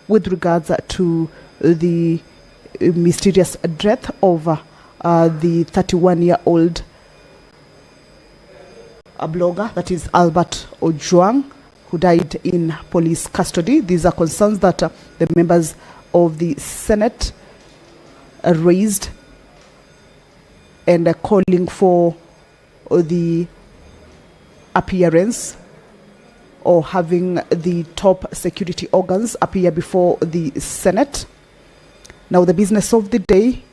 with regards to the mysterious death of the 31-year-old blogger, that is Albert Ojwang, who died in police custody. These are concerns that the members of the Senate raised and calling for the appearance or having the top security organs appear before the Senate. Now, the business of the day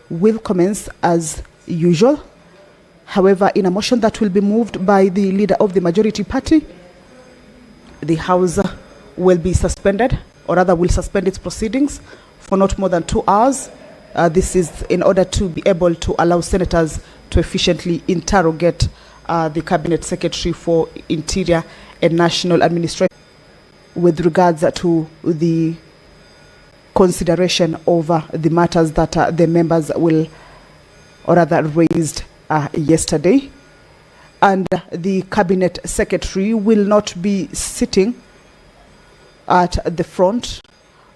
will commence as usual. However, in a motion that will be moved by the leader of the majority party, the House will be suspended, or rather will suspend its proceedings for not more than 2 hours. This is in order to be able to allow senators to efficiently interrogate the Cabinet Secretary for Interior and National Administration with regards to the consideration over the matters that the members will, or rather raised yesterday. And the Cabinet Secretary will not be sitting at the front,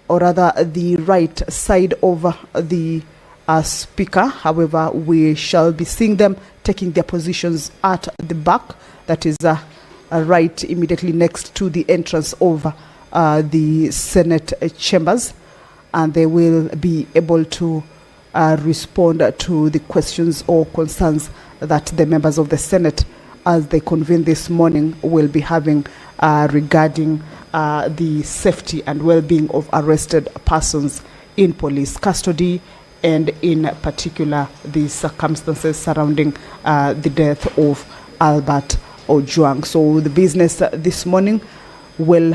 or rather the right side of the Speaker. However, we shall be seeing them taking their positions at the back, that is right immediately next to the entrance of the Senate chambers, and they will be able to respond to the questions or concerns that the members of the Senate, as they convene this morning, will be having regarding the safety and well-being of arrested persons in police custody, and in particular the circumstances surrounding the death of Albert Ojwang. So the business this morning will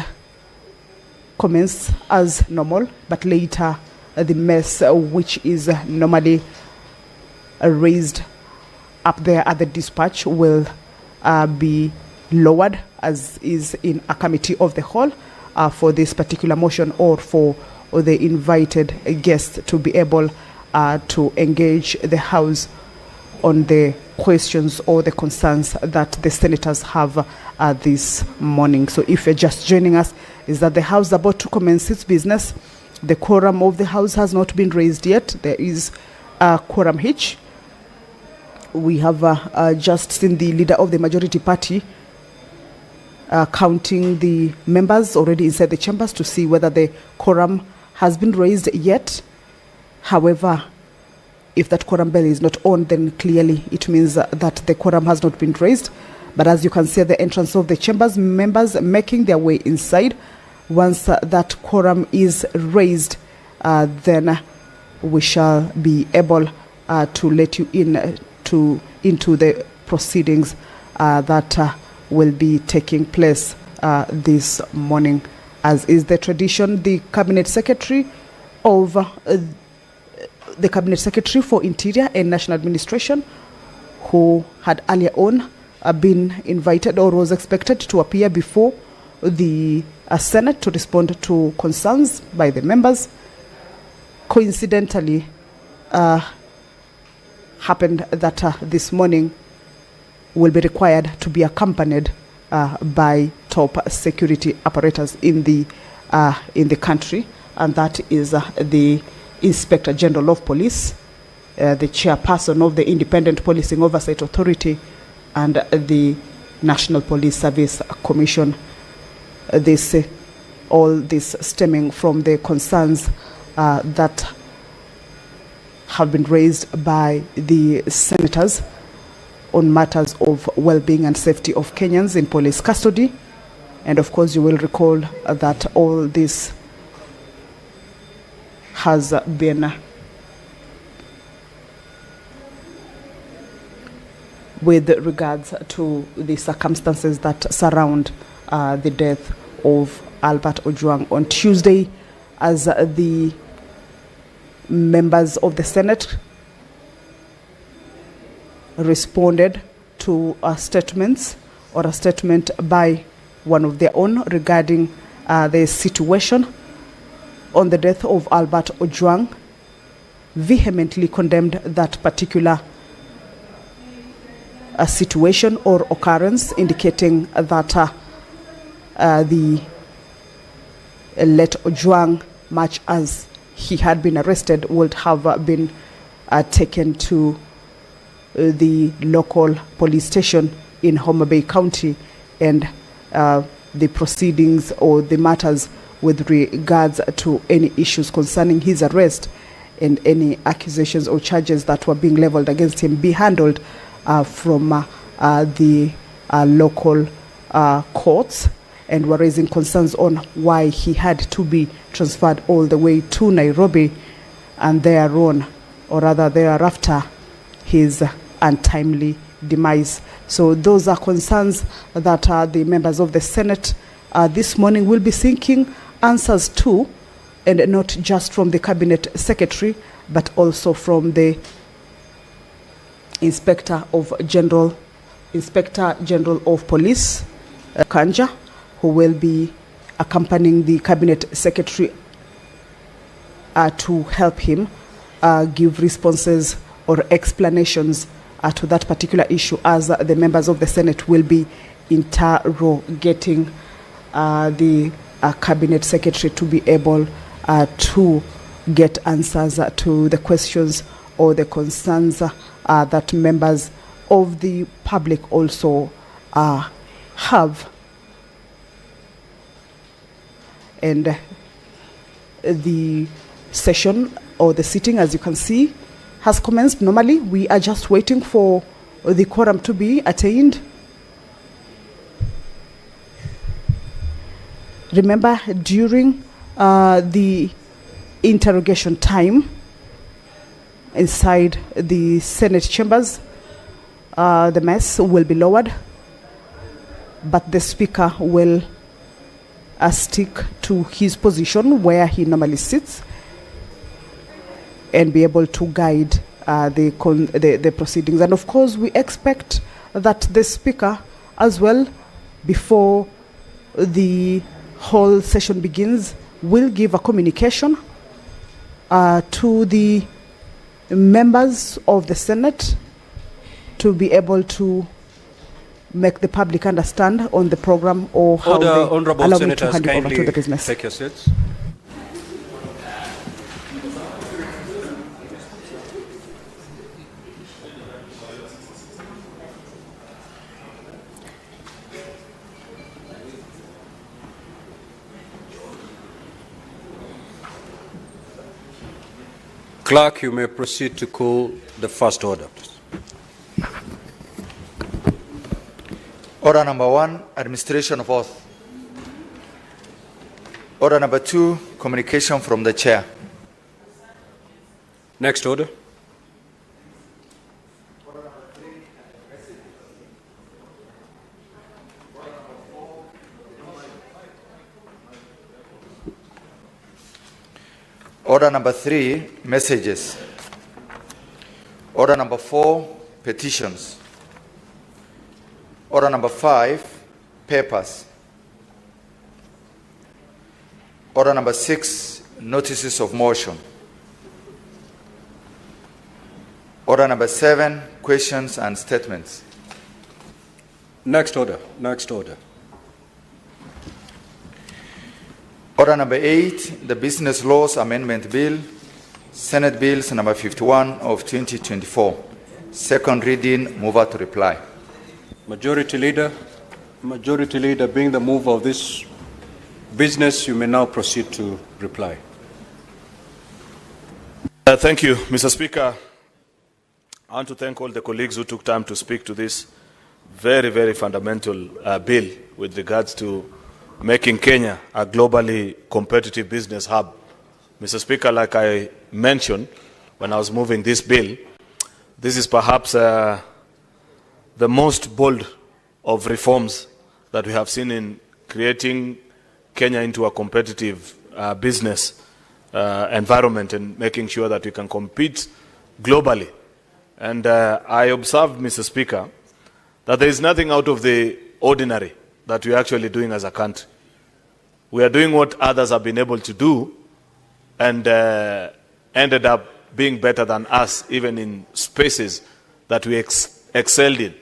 commence as normal, but later the mess which is normally raised up there at the dispatch will be lowered, as is in a committee of the whole for this particular motion, or for the invited guests to be able to engage the House on the questions or the concerns that the senators have this morning. So if you're just joining us, is that the House is about to commence its business. The quorum of the House has not been raised yet. There is a quorum hitch. We have just seen the leader of the majority party counting the members already inside the chambers to see whether the quorum has been raised yet. However, if that quorum bell is not on, then clearly it means that the quorum has not been raised. But as you can see at the entrance of the chambers, members making their way inside. Once that quorum is raised, then we shall be able to let you into the proceedings that will be taking place this morning. As is the tradition, the Cabinet Secretary for Interior and National Administration, who had earlier on been invited or was expected to appear before the Senate to respond to concerns by the members, coincidentally happened that this morning will be required to be accompanied by top security apparatus in the country, and that is the Inspector General of Police, the chairperson of the Independent Policing Oversight Authority, and the National Police Service Commission. All this stemming from the concerns that have been raised by the senators on matters of well-being and safety of Kenyans in police custody. And of course, you will recall that all this has been with regards to the circumstances that surround the death of Albert Ojwang on Tuesday, as the members of the Senate responded to statements or a statement by one of their own regarding the situation on the death of Albert Ojwang, vehemently condemned that particular situation or occurrence, indicating that the let Ojwang, much as he had been arrested, would have been taken to the local police station in Homa Bay County, and the proceedings or the matters with regards to any issues concerning his arrest and any accusations or charges that were being leveled against him be handled from the local courts, and were raising concerns on why he had to be transferred all the way to Nairobi, and thereafter his untimely demise. So those are concerns that the members of the Senate this morning will be seeking answers to, and not just from the Cabinet Secretary, but also from the Inspector General of Police, Kanja, who will be accompanying the Cabinet Secretary to help him give responses or explanations to that particular issue, as the members of the Senate will be interrogating the Cabinet Secretary to be able to get answers to the questions or the concerns that members of the public also have. And the session or the sitting, as you can see, has commenced. Normally, we are just waiting for the quorum to be attained. Remember, during the interrogation time inside the Senate chambers, the mask will be lowered, but the Speaker will stick to his position where he normally sits and be able to guide the proceedings. And of course, we expect that the Speaker as well, before the whole session begins, will give a communication to the members of the Senate to be able to make the public understand on the program, or how they allow me to hand it over to the business. Take your seats. Clerk, you may proceed to call the first order, please. Order number 1, administration of oath. Order number 2, communication from the chair. Next order. Order number 3, messages. Order number 4, petitions. Order number 5, papers. Order number 6, notices of motion. Order number 7, questions and statements. Next order. Next order. Order number 8, the Business Laws Amendment Bill, Senate Bills number 51 of 2024. Second reading, mover to reply. Majority Leader, being the mover of this business, you may now proceed to reply. Thank you, Mr. Speaker. I want to thank all the colleagues who took time to speak to this very, very fundamental bill with regards to making Kenya a globally competitive business hub. Mr. Speaker, like I mentioned when I was moving this bill, this is perhaps the most bold of reforms that we have seen in creating Kenya into a competitive business environment and making sure that we can compete globally. And I observed, Mr. Speaker, that there is nothing out of the ordinary that we are actually doing as a country. We are doing what others have been able to do and ended up being better than us, even in spaces that we excelled in.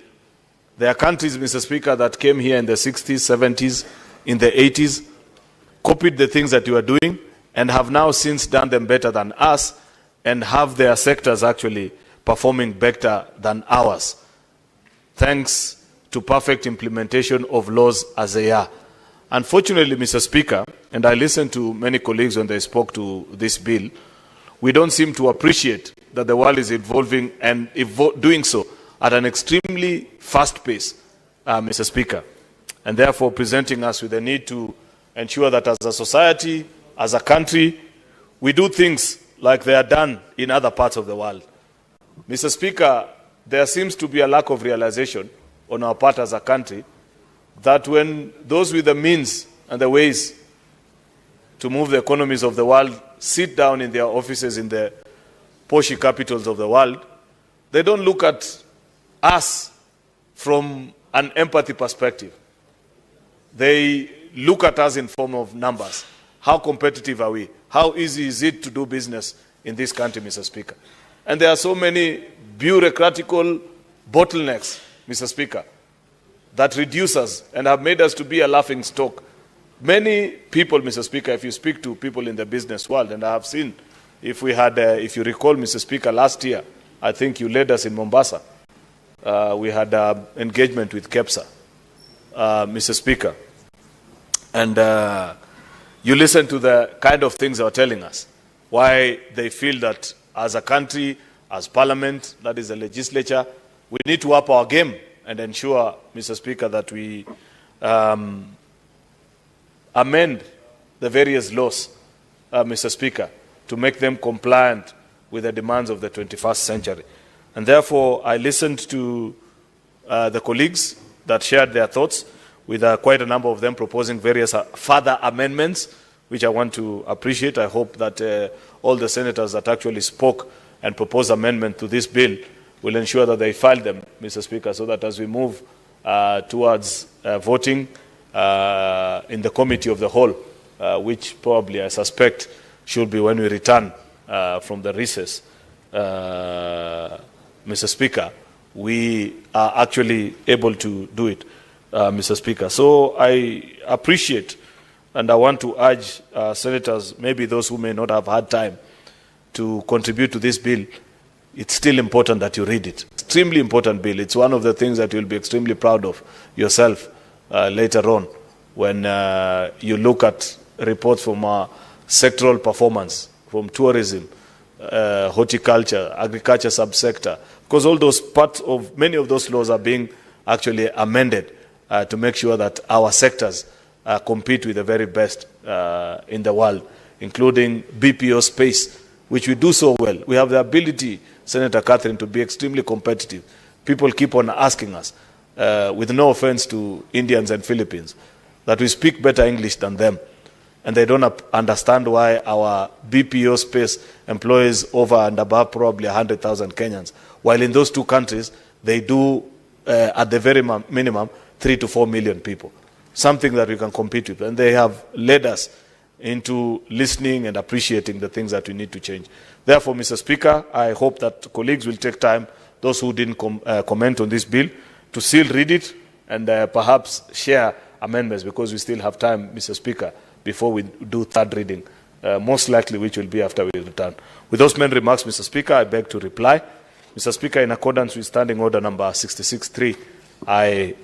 There are countries, Mr. Speaker, that came here in the 60s, 70s, in the 80s, copied the things that you are doing and have now since done them better than us and have their sectors actually performing better than ours, thanks to perfect implementation of laws as they are. Unfortunately, Mr. Speaker, and I listened to many colleagues when they spoke to this bill, we don't seem to appreciate that the world is evolving and doing so at an extremely fast pace, Mr. Speaker, and therefore presenting us with the need to ensure that as a society, as a country, we do things like they are done in other parts of the world. Mr. Speaker, there seems to be a lack of realization on our part as a country that when those with the means and the ways to move the economies of the world sit down in their offices in the poshy capitals of the world, they don't look at us from an empathy perspective. They look at us in form of numbers. How competitive are we? How easy is it to do business in this country, Mr. Speaker? And there are so many bureaucratical bottlenecks, Mr. Speaker, that reduce us and have made us to be a laughing stock. Many people, Mr. Speaker, if you speak to people in the business world, and I have seen, if you recall, Mr. Speaker, last year, I think you led us in Mombasa. We had engagement with KEPSA, Mr. Speaker. And you listen to the kind of things they were telling us, why they feel that as a country, as parliament, that is the legislature, we need to up our game and ensure, Mr. Speaker, that we amend the various laws, Mr. Speaker, to make them compliant with the demands of the 21st century. And therefore, I listened to the colleagues that shared their thoughts, with quite a number of them proposing various further amendments, which I want to appreciate. I hope that all the senators that actually spoke and proposed amendment to this bill will ensure that they file them, Mr. Speaker, so that as we move towards voting in the committee of the whole, which probably I suspect should be when we return from the recess, Mr. Speaker, we are actually able to do it, Mr. Speaker. So I appreciate and I want to urge senators, maybe those who may not have had time to contribute to this bill, it's still important that you read it. Extremely important bill. It's one of the things that you'll be extremely proud of yourself later on when you look at reports from sectoral performance, from tourism, horticulture, agriculture subsector, because all those parts of many of those laws are being actually amended to make sure that our sectors compete with the very best in the world, including BPO space, which we do so well. We have the ability, Senator Catherine, to be extremely competitive. People keep on asking us, with no offense to Indians and Philippines, that we speak better English than them. And they don't understand why our BPO space employs over and above probably 100,000 Kenyans, while in those two countries, they do, at the very minimum, 3 to 4 million people, something that we can compete with. And they have led us into listening and appreciating the things that we need to change. Therefore, Mr. Speaker, I hope that colleagues will take time, those who didn't comment on this bill, to still read it and perhaps share amendments, because we still have time, Mr. Speaker, before we do third reading, most likely which will be after we return. With those main remarks, Mr. Speaker, I beg to reply. Mr. Speaker, in accordance with Standing Order number 66.3, I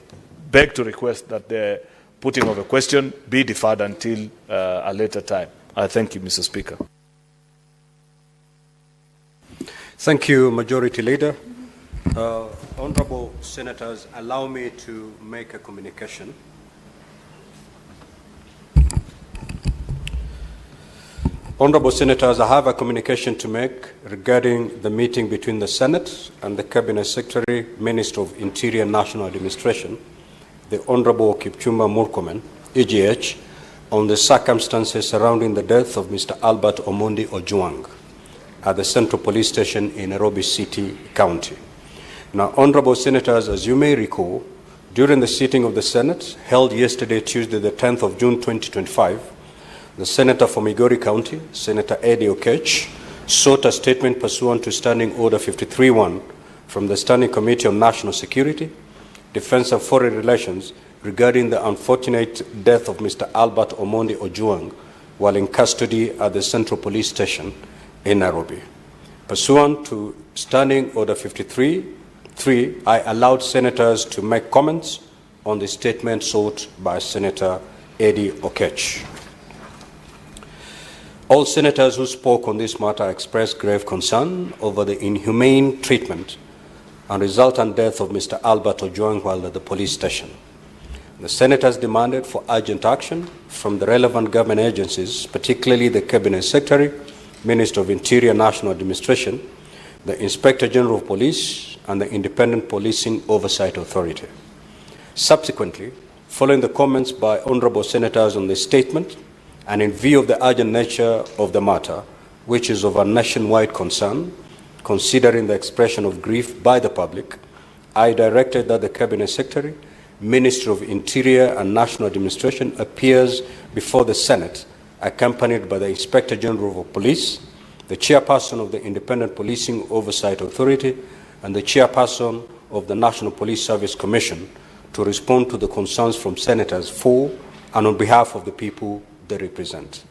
beg to request that the putting of a question be deferred until a later time. I thank you, Mr. Speaker. Thank you, Majority Leader. Honorable Senators, allow me to make a communication. Honorable Senators, I have a communication to make regarding the meeting between the Senate and the Cabinet Secretary, Minister of Interior and National Administration, the Honorable Kipchumba Murkomen, EGH, on the circumstances surrounding the death of Mr. Albert Ojwang at the Central Police Station in Nairobi City County. Now, Honorable Senators, as you may recall, during the sitting of the Senate held yesterday, Tuesday, the 10th of June, 2025, the Senator from Migori County, Senator Eddie Okech, sought a statement pursuant to Standing Order 53.1 from the Standing Committee on National Security, Defense and Foreign Relations, regarding the unfortunate death of Mr. Albert Ojwang while in custody at the Central Police Station in Nairobi. Pursuant to Standing Order 53.3, I allowed senators to make comments on the statement sought by Senator Eddie Okech. All senators who spoke on this matter expressed grave concern over the inhumane treatment and resultant death of Mr. Albert Ojwang while at the police station. The senators demanded for urgent action from the relevant government agencies, particularly the Cabinet Secretary, Minister of Interior National Administration, the Inspector General of Police, and the Independent Policing Oversight Authority. Subsequently, following the comments by honorable senators on this statement, and in view of the urgent nature of the matter, which is of a nationwide concern, considering the expression of grief by the public, I directed that the Cabinet Secretary, Minister of Interior and National Administration appears before the Senate, accompanied by the Inspector General of Police, the Chairperson of the Independent Policing Oversight Authority, and the Chairperson of the National Police Service Commission to respond to the concerns from senators for and on behalf of the people they represent.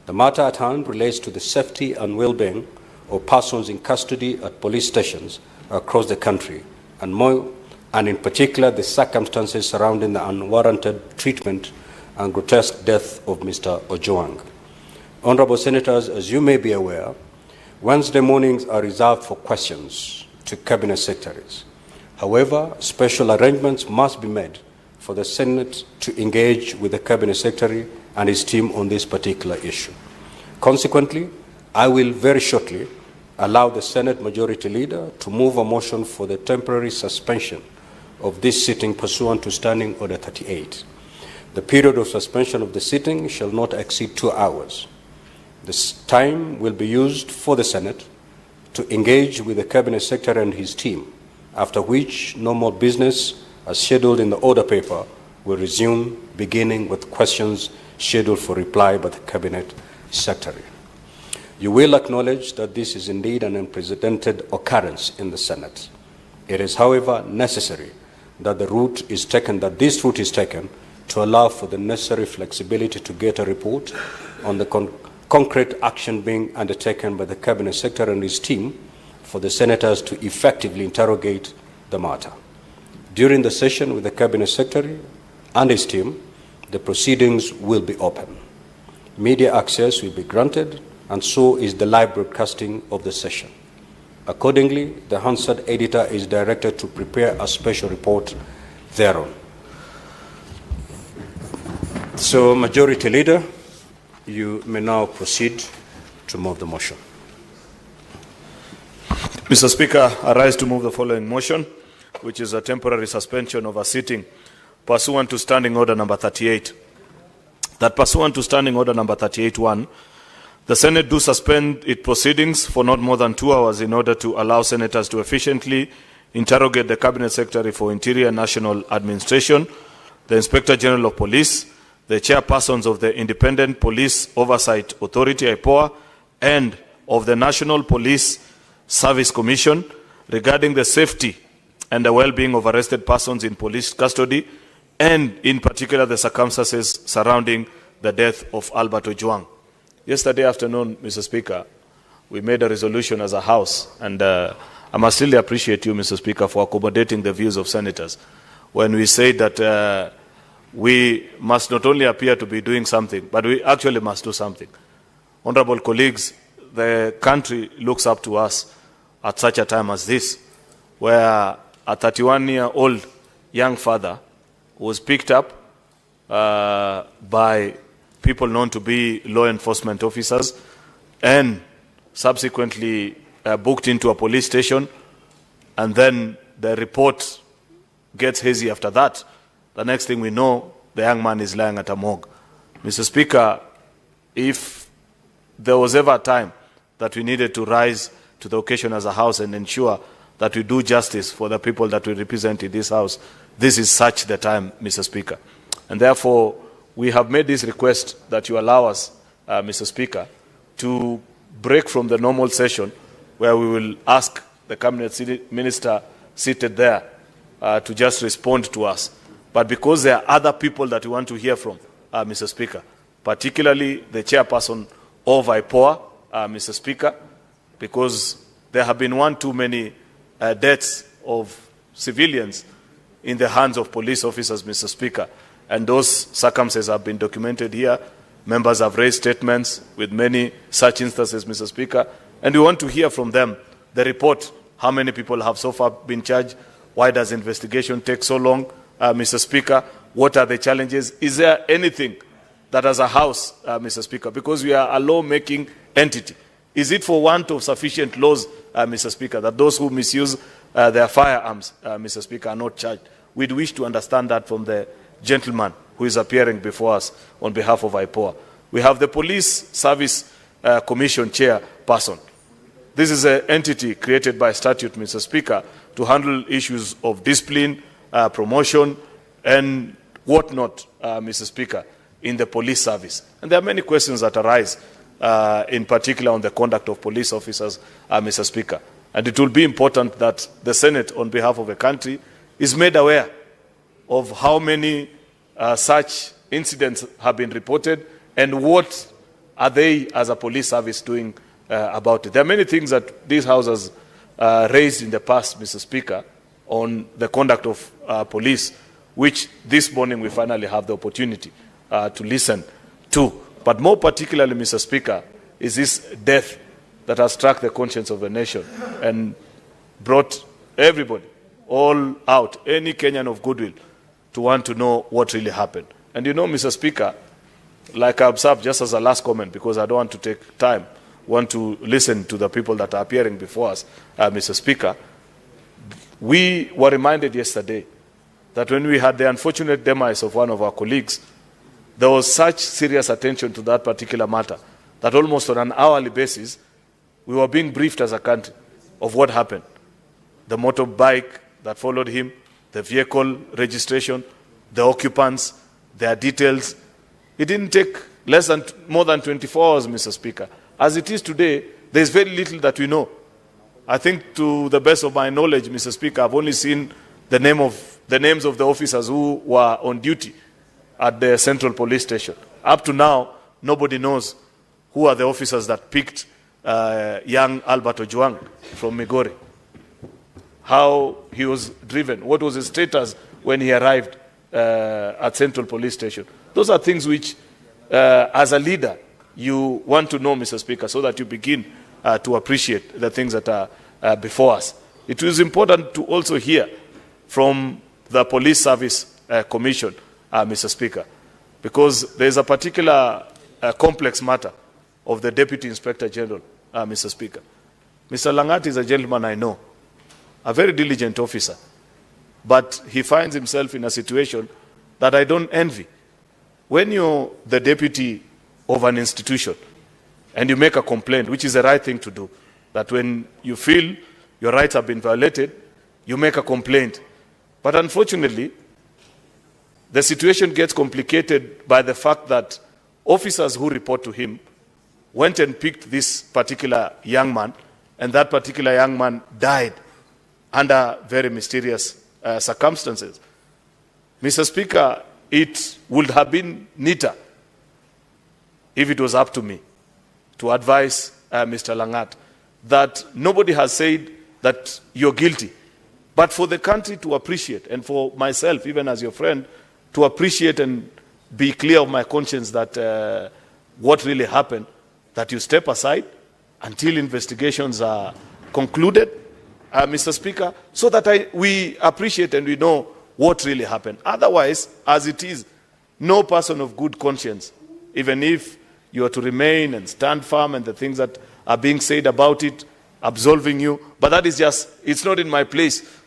The matter at hand relates to the safety and well-being of persons in custody at police stations across the country, and in particular the circumstances surrounding the unwarranted treatment and grotesque death of Mr. Ojwang. Honorable Senators, as you may be aware, Wednesday mornings are reserved for questions to Cabinet Secretaries. However, special arrangements must be made for the Senate to engage with the Cabinet Secretary and his team on this particular issue. Consequently, I will very shortly allow the Senate Majority Leader to move a motion for the temporary suspension of this sitting pursuant to Standing Order 38. The period of suspension of the sitting shall not exceed 2 hours. This time will be used for the Senate to engage with the Cabinet Secretary and his team, after which normal business as scheduled in the order paper will resume, beginning with questions scheduled for reply by the Cabinet Secretary. You will acknowledge that this is indeed an unprecedented occurrence in the Senate. It is, however, necessary that this route is taken to allow for the necessary flexibility to get a report on the concrete action being undertaken by the Cabinet Secretary and his team for the senators to effectively interrogate the matter. During the session with the Cabinet Secretary and his team, the proceedings will be open. Media access will be granted, and so is the live broadcasting of the session. Accordingly, the Hansard editor is directed to prepare a special report thereon. So, Majority Leader, you may now proceed to move the motion. Mr. Speaker, I rise to move the following motion, which is a temporary suspension of a sitting pursuant to Standing Order number 38. That pursuant to Standing Order number 38.1, the Senate do suspend its proceedings for not more than 2 hours in order to allow senators to efficiently interrogate the Cabinet Secretary for Interior and National Administration, the Inspector General of Police, the chairpersons of the Independent Police Oversight Authority, IPOA, and of the National Police Service Commission regarding the safety and the well-being of arrested persons in police custody, and in particular the circumstances surrounding the death of Albert Ojwang. Yesterday afternoon, Mr. Speaker, we made a resolution as a House, and I must really appreciate you, Mr. Speaker, for accommodating the views of senators when we say that we must not only appear to be doing something, but we actually must do something. Honorable colleagues, the country looks up to us at such a time as this, where a 31-year-old young father was picked up by people known to be law enforcement officers and subsequently booked into a police station, and then the report gets hazy after that. The next thing we know, the young man is lying at a morgue. Mr. Speaker, if there was ever a time that we needed to rise to the occasion as a House and ensure that we do justice for the people that we represent in this House, this is such the time, Mr. Speaker. And therefore, we have made this request that you allow us, Mr. Speaker, to break from the normal session where we will ask the Cabinet Minister seated there to just respond to us. but because there are other people that we want to hear from, Mr. Speaker, particularly the chairperson of IPOA, Mr. Speaker, because there have been one too many deaths of civilians in the hands of police officers, Mr. Speaker, and those circumstances have been documented here. Members have raised statements with many such instances, Mr. Speaker, and we want to hear from them the report. How many people have so far been charged? Why does investigation take so long, Mr. Speaker? What are the challenges? Is there anything that as a House, Mr. Speaker, because we are a law-making entity, is it for want of sufficient laws, Mr. Speaker, that those who misuse their firearms, Mr. Speaker, are not charged? We'd wish to understand that from the gentleman who is appearing before us on behalf of IPOA. We have the Police Service Commission chairperson. This is an entity created by statute, Mr. Speaker, to handle issues of discipline, promotion, and whatnot, Mr. Speaker, in the police service. And there are many questions that arise, in particular on the conduct of police officers, Mr. Speaker. And it will be important that the Senate, on behalf of the country, is made aware of how many such incidents have been reported and what are they as a police service doing about it. There are many things that this House has raised in the past, Mr. Speaker, on the conduct of police, which this morning we finally have the opportunity to listen to. But more particularly, Mr. Speaker, is this death that has struck the conscience of the nation and brought everybody, all out, any Kenyan of goodwill, to want to know what really happened. And you know, Mr. Speaker, like I observed just as a last comment, because I don't want to take time, want to listen to the people that are appearing before us, Mr. Speaker, we were reminded yesterday that when we had the unfortunate demise of one of our colleagues, there was such serious attention to that particular matter that almost on an hourly basis, we were being briefed as a country of what happened. The motorbike that followed him, the vehicle registration, the occupants, their details. It didn't take more than 24 hours, Mr. Speaker. As it is today, there's very little that we know. I think to the best of my knowledge, Mr. Speaker, I've only seen the names of the officers who were on duty at the Central Police Station. Up to now, nobody knows who are the officers that picked young Albert Ojwang from Migori, how he was driven, what was his status when he arrived at Central Police Station. Those are things which, as a leader, you want to know, Mr. Speaker, so that you begin to appreciate the things that are before us. It is important to also hear from the Police Service Commission, Mr. Speaker, because there is a particular complex matter of the Deputy Inspector General, Mr. Speaker. Mr. Langat is a gentleman I know, a very diligent officer, but he finds himself in a situation that I don't envy. When you're the deputy of an institution and you make a complaint, which is the right thing to do, that when you feel your rights have been violated, you make a complaint. But unfortunately, the situation gets complicated by the fact that officers who report to him went and picked this particular young man, and that particular young man died under very mysterious circumstances. Mr. Speaker, it would have been neater if it was up to me to advise Mr. Langat that nobody has said that you're guilty, but for the country to appreciate, and for myself, even as your friend, to appreciate and be clear of my conscience that what really happened, that you step aside until investigations are concluded, Mr. Speaker, so that we appreciate and we know what really happened. Otherwise, as it is, no person of good conscience, even if you are to remain and stand firm and the things that are being said about it, absolving you, but that is just, it's not in my place.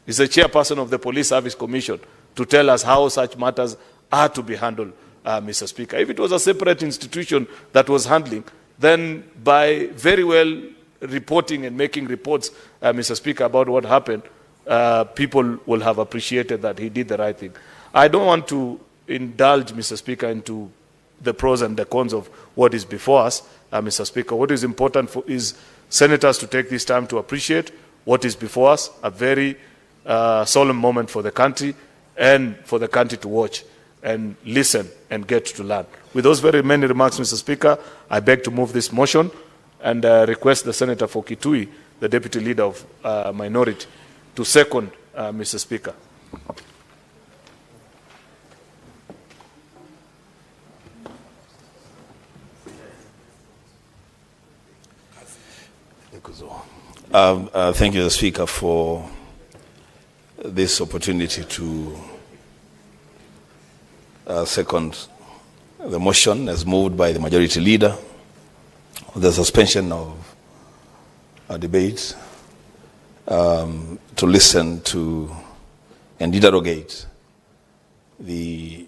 It's the chairperson of the Police Service Commission to tell us how such matters are to be handled, Mr. Speaker. If it was a separate institution that was handling, then by very well reporting and making reports, Mr. Speaker, about what happened, people will have appreciated that he did the right thing. I don't want to indulge, Mr. Speaker, into the pros and the cons of what is before us, Mr. Speaker. What is important is senators to take this time to appreciate what is before us, a very solemn moment for the country, and for the country to watch and listen and get to learn. With those very many remarks, Mr. Speaker, I beg to move this motion and request the Senator for Kitui, the Deputy Leader of Minority, to second, Mr. Speaker. Thank you, Speaker, for this opportunity to second the motion as moved by the Majority Leader of the suspension of debate to listen to and interrogate the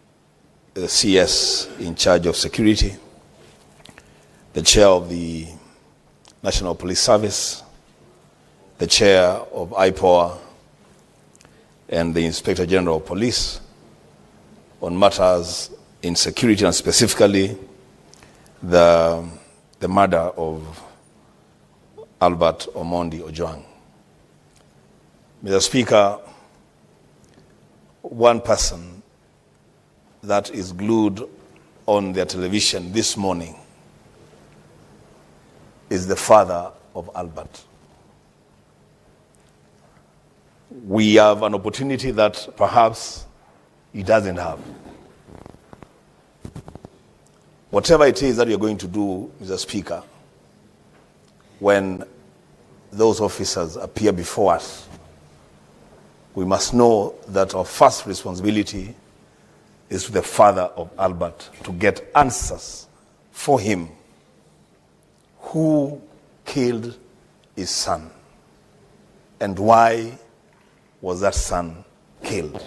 CS in charge of security, the chair of the National Police Service, the chair of IPOA, and the Inspector General of Police on matters in security, and specifically the murder of Albert Ojwang. Mr. Speaker, one person that is glued on their television this morning is the father of Albert. We have an opportunity that perhaps he doesn't have. Whatever it is that you're going to do, Mr. Speaker, when those officers appear before us, we must know that our first responsibility is to the father of Albert to get answers for him. Who killed his son? And why was that son killed?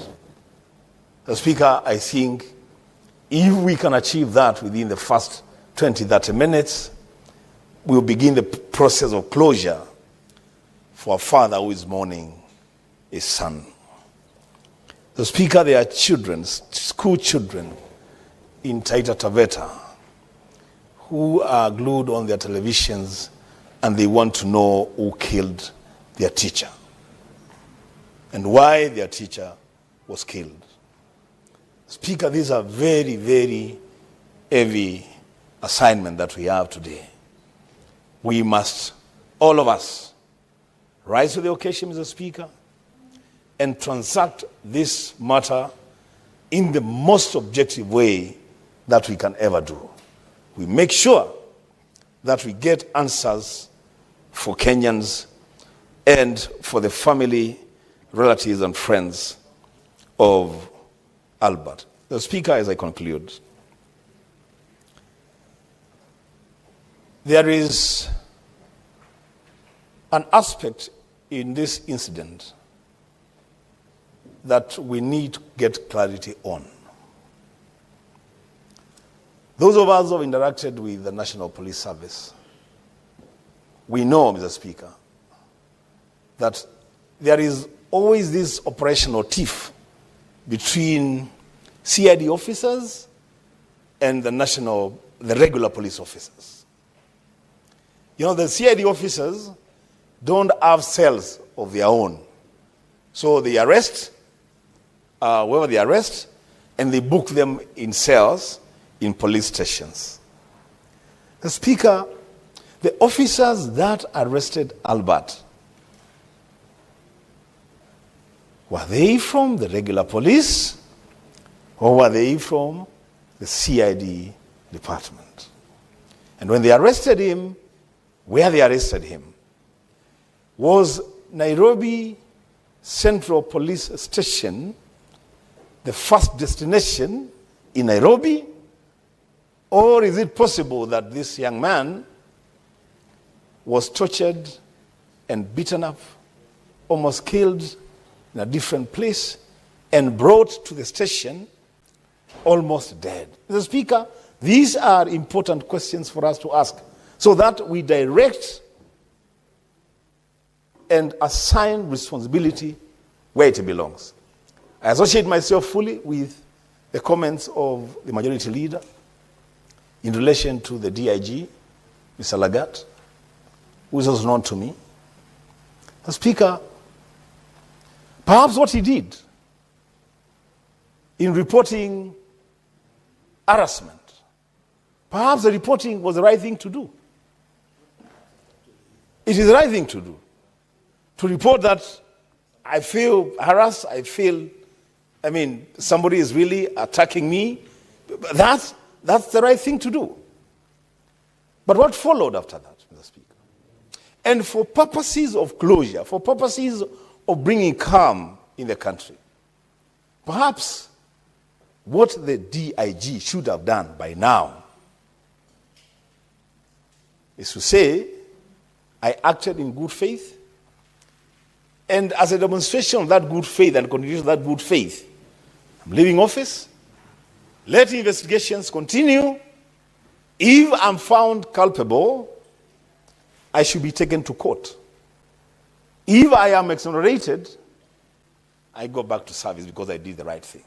Mr. Speaker, I think if we can achieve that within the first 20, 30 minutes, we'll begin the process of closure for a father who is mourning his son. Mr. Speaker, there are children, school children in Taita Taveta who are glued on their televisions and they want to know who killed their teacher and why their teacher was killed. Speaker, these are very, very heavy assignment that we have today. We must, all of us, rise to the occasion, Mr. Speaker, and transact this matter in the most objective way that we can ever do. We make sure that we get answers for Kenyans and for the family, relatives, and friends of Albert. The Speaker, as I conclude, there is an aspect in this incident that we need to get clarity on. Those of us who have interacted with the National Police Service, we know, Mr. Speaker, that there is always this operational tiff between CID officers and the regular police officers. You know, the CID officers don't have cells of their own. So they arrest whoever they arrest, and they book them in cells in police stations. The Speaker, the officers that arrested Albert, were they from the regular police or were they from the CID department? And when they arrested him, where they arrested him was Nairobi Central Police Station, the first destination in Nairobi? Or is it possible that this young man was tortured and beaten up, almost killed in a different place, and brought to the station almost dead? Mr. Speaker, these are important questions for us to ask so that we direct and assign responsibility where it belongs. I associate myself fully with the comments of the Majority Leader in relation to the DIG, Mr. Lagat, who is also known to me. The Speaker, perhaps what he did in reporting harassment. Perhaps the reporting was the right thing to do. It is the right thing to do. To report that I feel harassed, somebody is really attacking me. That's the right thing to do. But what followed after that, Mr. Speaker? And for purposes of closure, for purposes of bringing calm in the country, perhaps what the DIG should have done by now is to say, I acted in good faith, and as a demonstration of that good faith and continuation of that good faith, I'm leaving office, let investigations continue. If I'm found culpable, I should be taken to court. If I am exonerated, I go back to service because I did the right thing.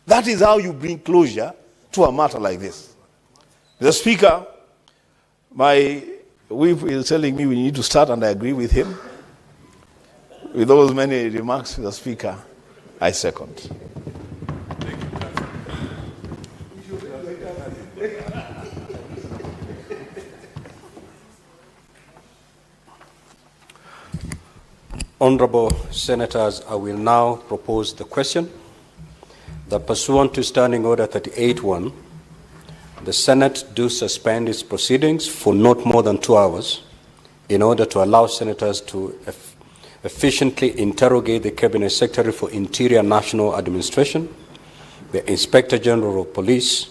That is how you bring closure to a matter like this. The Speaker, my whip is telling me we need to start, and I agree with him. With those many remarks, Mr. Speaker, I second. Honorable Senators, I will now propose the question that pursuant to Standing Order 38.1, the Senate do suspend its proceedings for not more than 2 hours in order to allow senators to efficiently interrogate the Cabinet Secretary for Interior National Administration, the Inspector General of Police,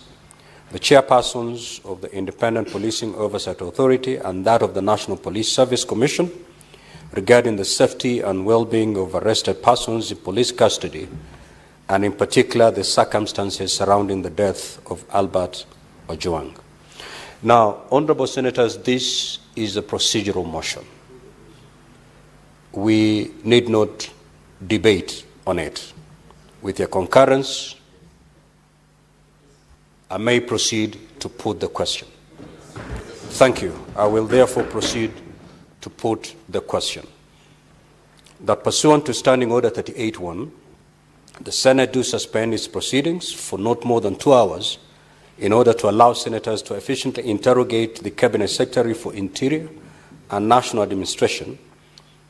the chairpersons of the Independent Policing Oversight Authority and that of the National Police Service Commission regarding the safety and well-being of arrested persons in police custody, and in particular the circumstances surrounding the death of Albert Ojwang. Now, Honorable Senators, this is a procedural motion. We need not debate on it. With your concurrence, I may proceed to put the question. Thank you. I will therefore proceed to put the question. That pursuant to Standing Order 38.1, the Senate do suspend its proceedings for not more than 2 hours in order to allow senators to efficiently interrogate the Cabinet Secretary for Interior and National Administration,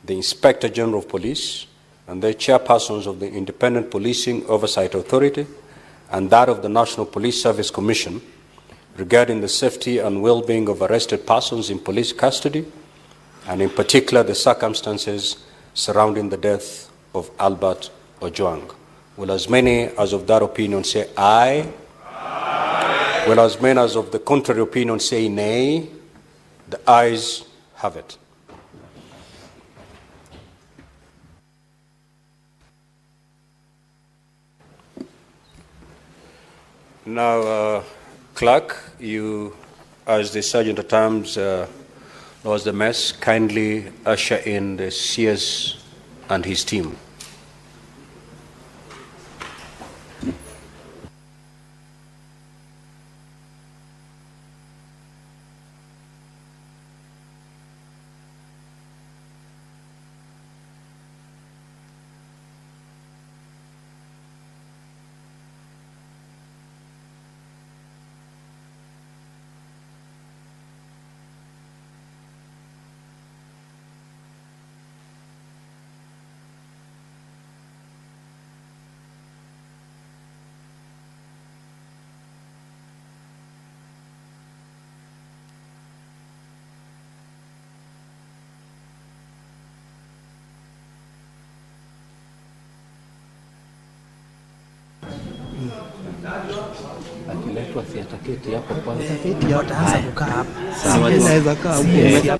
the Inspector General of Police, and their chairpersons of the Independent Policing Oversight Authority and that of the National Police Service Commission regarding the safety and well-being of arrested persons in police custody, and in particular the circumstances surrounding the death of Albert Ojwang. Will as many as of that opinion say aye? Aye. Will as many as of the contrary opinion say nay? The ayes have it. Now, Clerk, you, as the Sergeant at Arms, knows the mess, kindly usher in the CS and his team. Akiletwa si ataketi hapo kwanza. Ataketi ataanza kukaa hapo. Sawa, naweza kaa huko.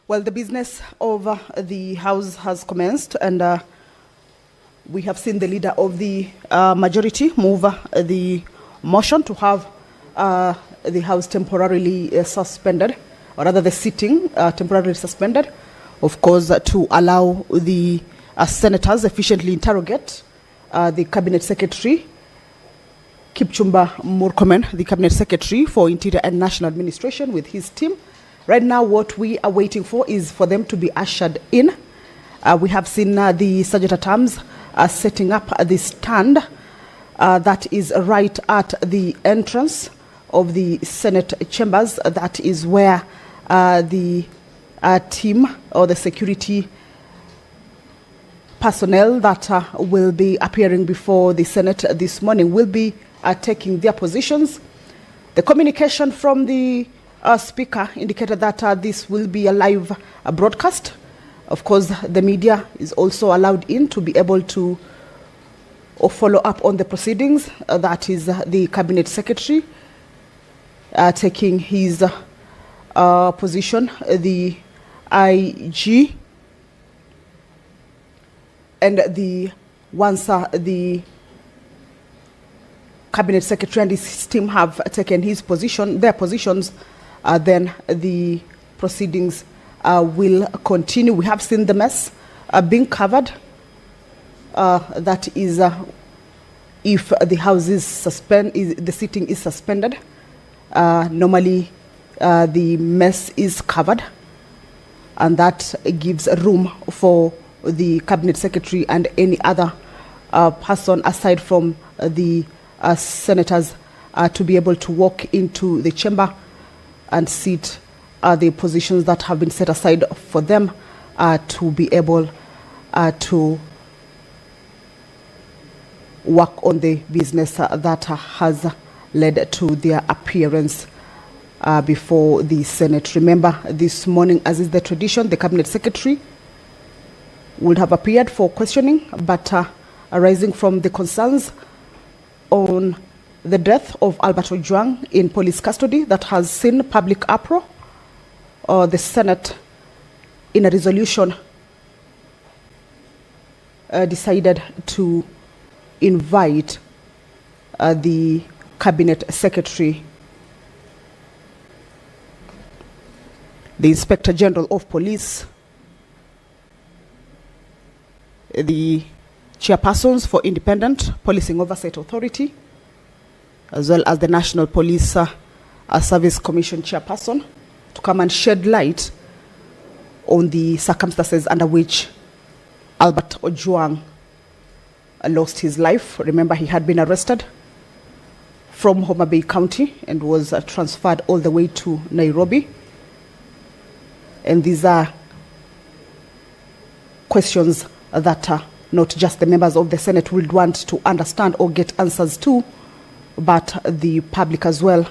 Well, the business of the House has commenced, and we have seen the leader of the majority move the motion to have the House temporarily suspended, or rather the sitting temporarily suspended, of course, to allow the senators efficiently interrogate the Cabinet Secretary, Kipchumba Murkomen, the Cabinet Secretary for Interior and National Administration, with his team. Right now, what we are waiting for is for them to be ushered in. We have seen the Sergeant at Arms setting up the stand that is right at the entrance of the Senate chambers. That is where the team or the security personnel that will be appearing before the Senate this morning will be taking their positions. The communication from the Speaker indicated that this will be a live broadcast. Of course, the media is also allowed in to be able to follow up on the proceedings. That is the Cabinet Secretary taking his position, the IG, and once the Cabinet Secretary and his team have taken their positions, then the proceedings will continue. We have seen the mess being covered. That is, if the House is the sitting is suspended, normally the mess is covered, and that gives room for the Cabinet Secretary and any other person aside from the senators to be able to walk into the chamber and sit the positions that have been set aside for them to be able to work on the business that has led to their appearance before the Senate. Remember, this morning, as is the tradition, the Cabinet Secretary would have appeared for questioning, but arising from the concerns on the death of Albert Ojwang in police custody that has seen public uproar, the Senate, in a resolution, decided to invite the Cabinet Secretary, the Inspector General of Police, the chairpersons for Independent Policing Oversight Authority, as well as the National Police Service Commission chairperson, to come and shed light on the circumstances under which Albert Ojwang lost his life. Remember, he had been arrested from Homa Bay County and was transferred all the way to Nairobi. And these are questions that not just the members of the Senate would want to understand or get answers to, but the public as well,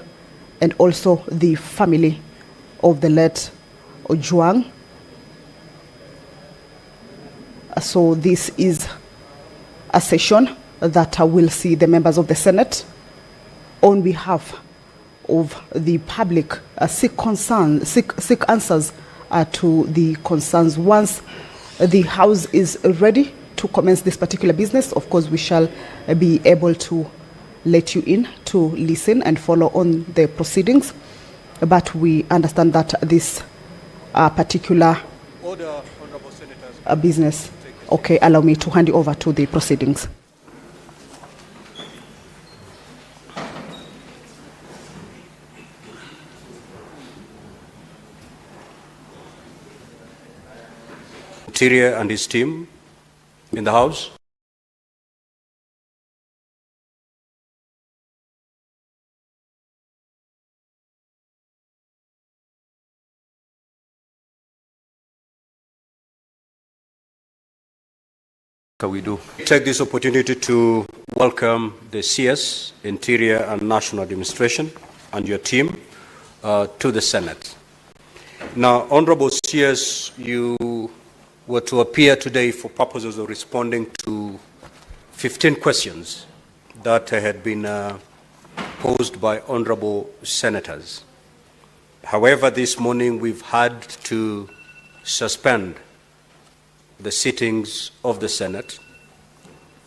and also the family of the late Ojwang. So this is a session that will see the members of the Senate, on behalf of the public, seek answers to the concerns. Once the House is ready to commence this particular business, of course, we shall be able to let you in to listen and follow on the proceedings. But we understand that this particular business. Okay, allow me to hand you over to the proceedings. Interior and his team in the House. We do. Take this opportunity to welcome the CS, Interior and National Administration, and your team to the Senate. Now, Honorable CS, you were to appear today for purposes of responding to 15 questions that had been posed by honorable senators. However, this morning we've had to suspend the sittings of the Senate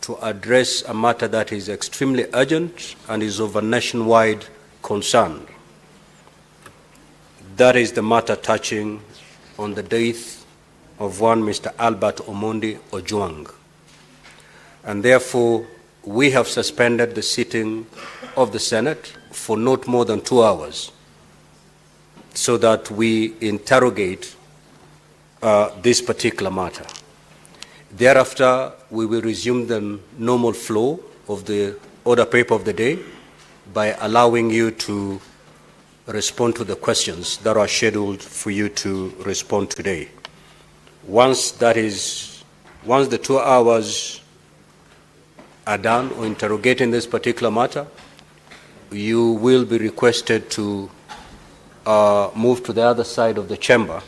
to address a matter that is extremely urgent and is of a nationwide concern. That is the matter touching on the death of one Mr. Albert Ojwang. And therefore, we have suspended the sitting of the Senate for not more than 2 hours so that we interrogate this particular matter. Thereafter, we will resume the normal flow of the order paper of the day by allowing you to respond to the questions that are scheduled for you to respond today. Once the 2 hours are done on interrogating this particular matter, you will be requested to move to the other side of the chamber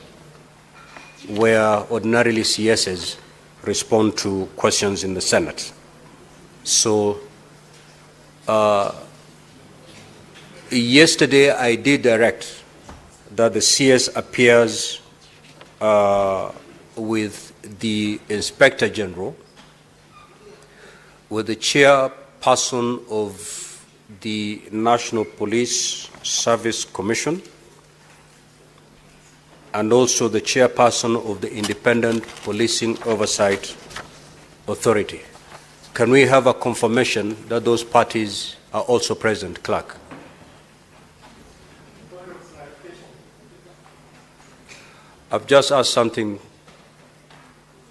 where ordinarily CSs respond to questions in the Senate. So, yesterday I did direct that the CS appears with the Inspector General, with the chairperson of the National Police Service Commission, and also the chairperson of the Independent Policing Oversight Authority. Can we have a confirmation that those parties are also present, Clerk? I've just asked something.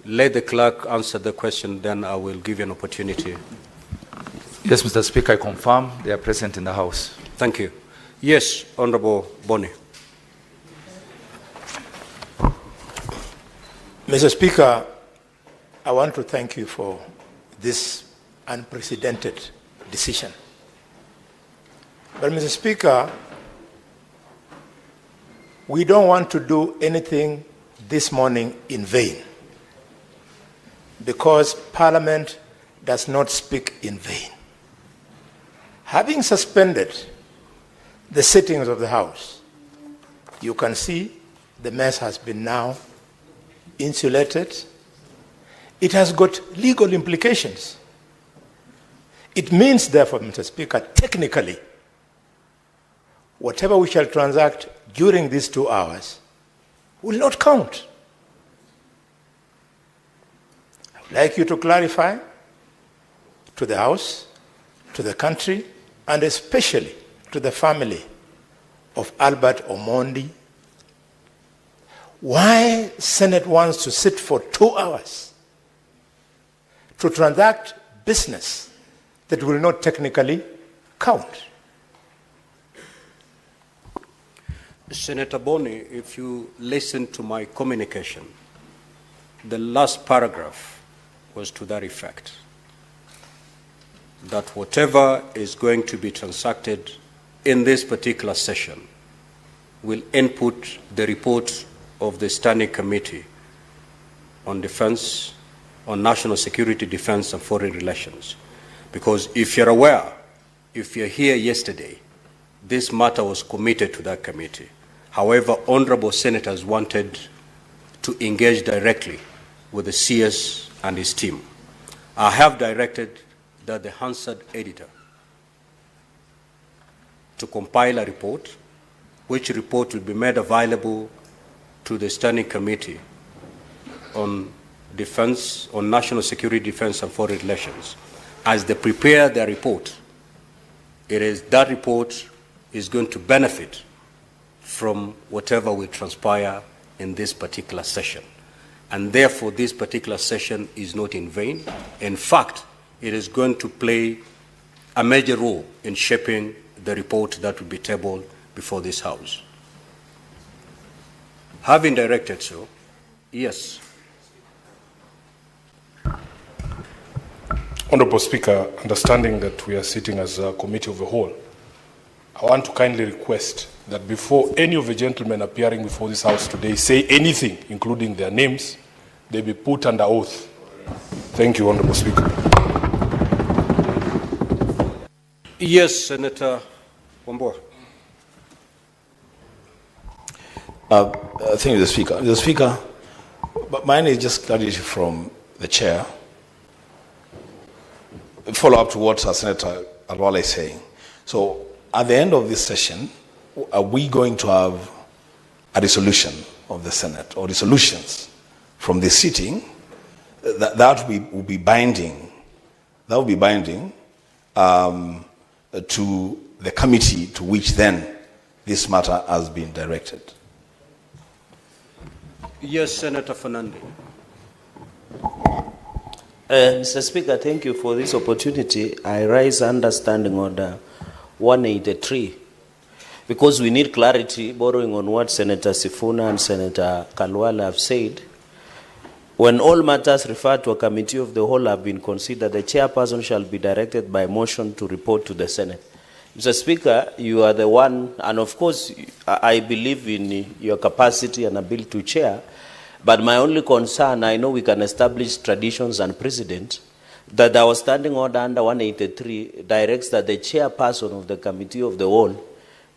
Let the clerk answer the question, then I will give you an opportunity. Yes, Mr. Speaker, I confirm they are present in the House. Thank you. Yes, Honorable Boni. Mr. Speaker, I want to thank you for this unprecedented decision. But, Mr. Speaker, we don't want to do anything this morning in vain, because Parliament does not speak in vain. Having suspended the sittings of the House, you can see the mess has been now insulated. It has got legal implications. It means, therefore, Mr. Speaker, technically, whatever we shall transact during these 2 hours will not count. I would like you to clarify to the House, to the country, and especially to the family of Albert Omondi, why Senate wants to sit for 2 hours to transact business that will not technically count. Senator Boni, if you listen to my communication, the last paragraph was to that effect, that whatever is going to be transacted in this particular session will input the report of the Standing Committee on Defense, on National Security, Defense, and Foreign Relations. Because if you're aware, if you're here yesterday, this matter was committed to that committee. However, honorable senators wanted to engage directly with the CS and his team. I have directed that the Hansard editor to compile a report, which report will be made available to the Standing Committee on Defense, on National Security, Defense, and Foreign Relations. As they prepare their report, that report is going to benefit from whatever will transpire in this particular session. And therefore, this particular session is not in vain. In fact, it is going to play a major role in shaping the report that will be tabled before this House. Having directed so, yes. Honorable Speaker, understanding that we are sitting as a committee of the whole, I want to kindly request that before any of the gentlemen appearing before this House today say anything, including their names, they be put under oath. Thank you, Honorable Speaker. Yes, Senator Wambua. Thank you, Mr. Speaker. Mr. Speaker, But mine is just clarity from the chair. Follow up to what Senator Alwala is saying. So at the end of this session, are we going to have a resolution of the Senate or resolutions from the sitting that will be binding? That will be binding to the committee to which then this matter has been directed. Yes, Senator Fernandez. Mr. Speaker, thank you for this opportunity. I raise understanding order 183 because we need clarity, borrowing on what Senator Sifuna and Senator Kalwala have said. When all matters referred to a committee of the whole have been considered, the chairperson shall be directed by motion to report to the Senate. Mr. Speaker, you are the one, and of course, I believe in your capacity and ability to chair, but my only concern, I know we can establish traditions and precedent, that our standing order under 183 directs that the chairperson of the committee of the whole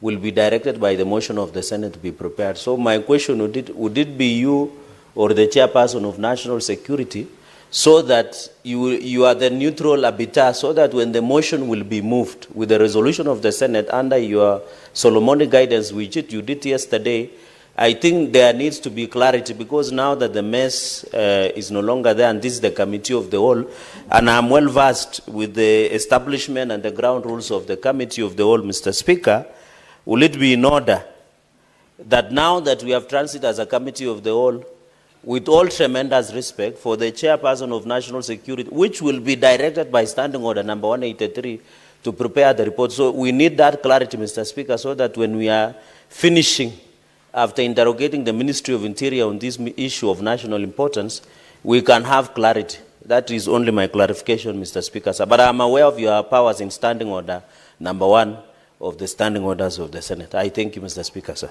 will be directed by the motion of the Senate to be prepared. So my question, would it be you or the chairperson of national security, so that you are the neutral arbiter, so that when the motion will be moved with the resolution of the Senate under your Solomonic guidance, which you did yesterday, I think there needs to be clarity, because now that the mess is no longer there, and this is the committee of the whole, and I'm well versed with the establishment and the ground rules of the committee of the whole, Mr. Speaker, will it be in order that now that we have transited as a committee of the whole, with all tremendous respect for the chairperson of national security, which will be directed by standing order number 183 to prepare the report. So we need that clarity, Mr. Speaker, so that when we are finishing, after interrogating the Ministry of Interior on this issue of national importance, we can have clarity. That is only my clarification, Mr. Speaker, sir. But I'm aware of your powers in standing order number 1 of the standing orders of the Senate. I thank you, Mr. Speaker, sir.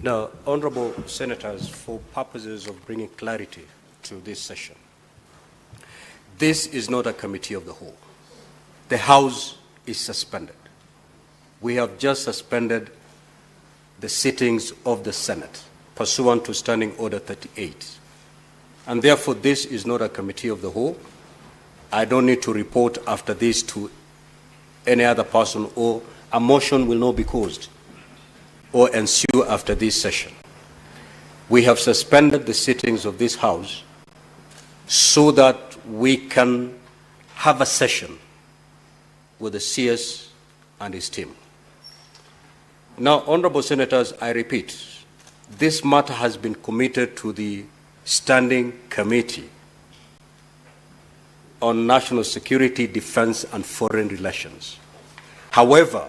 Now, honorable senators, for purposes of bringing clarity to this session, this is not a committee of the whole. The House is suspended. We have just suspended the sittings of the Senate pursuant to Standing Order 38. And therefore, this is not a committee of the whole. I don't need to report after this to any other person, or a motion will not be caused or ensue after this session. We have suspended the sittings of this House so that we can have a session with the CS and his team. Now, honorable senators, I repeat, this matter has been committed to the Standing Committee on National Security, Defense, and Foreign Relations. However,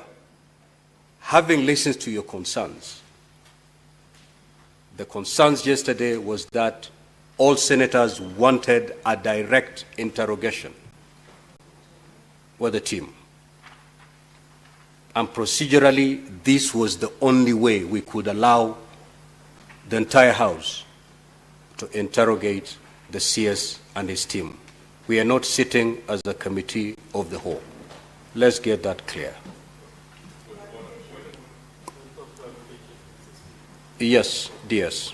having listened to your concerns, the concerns yesterday was that all senators wanted a direct interrogation with the team. And procedurally, this was the only way we could allow the entire House to interrogate the CS and his team. We are not sitting as a committee of the whole. Let's get that clear. Yes, DS.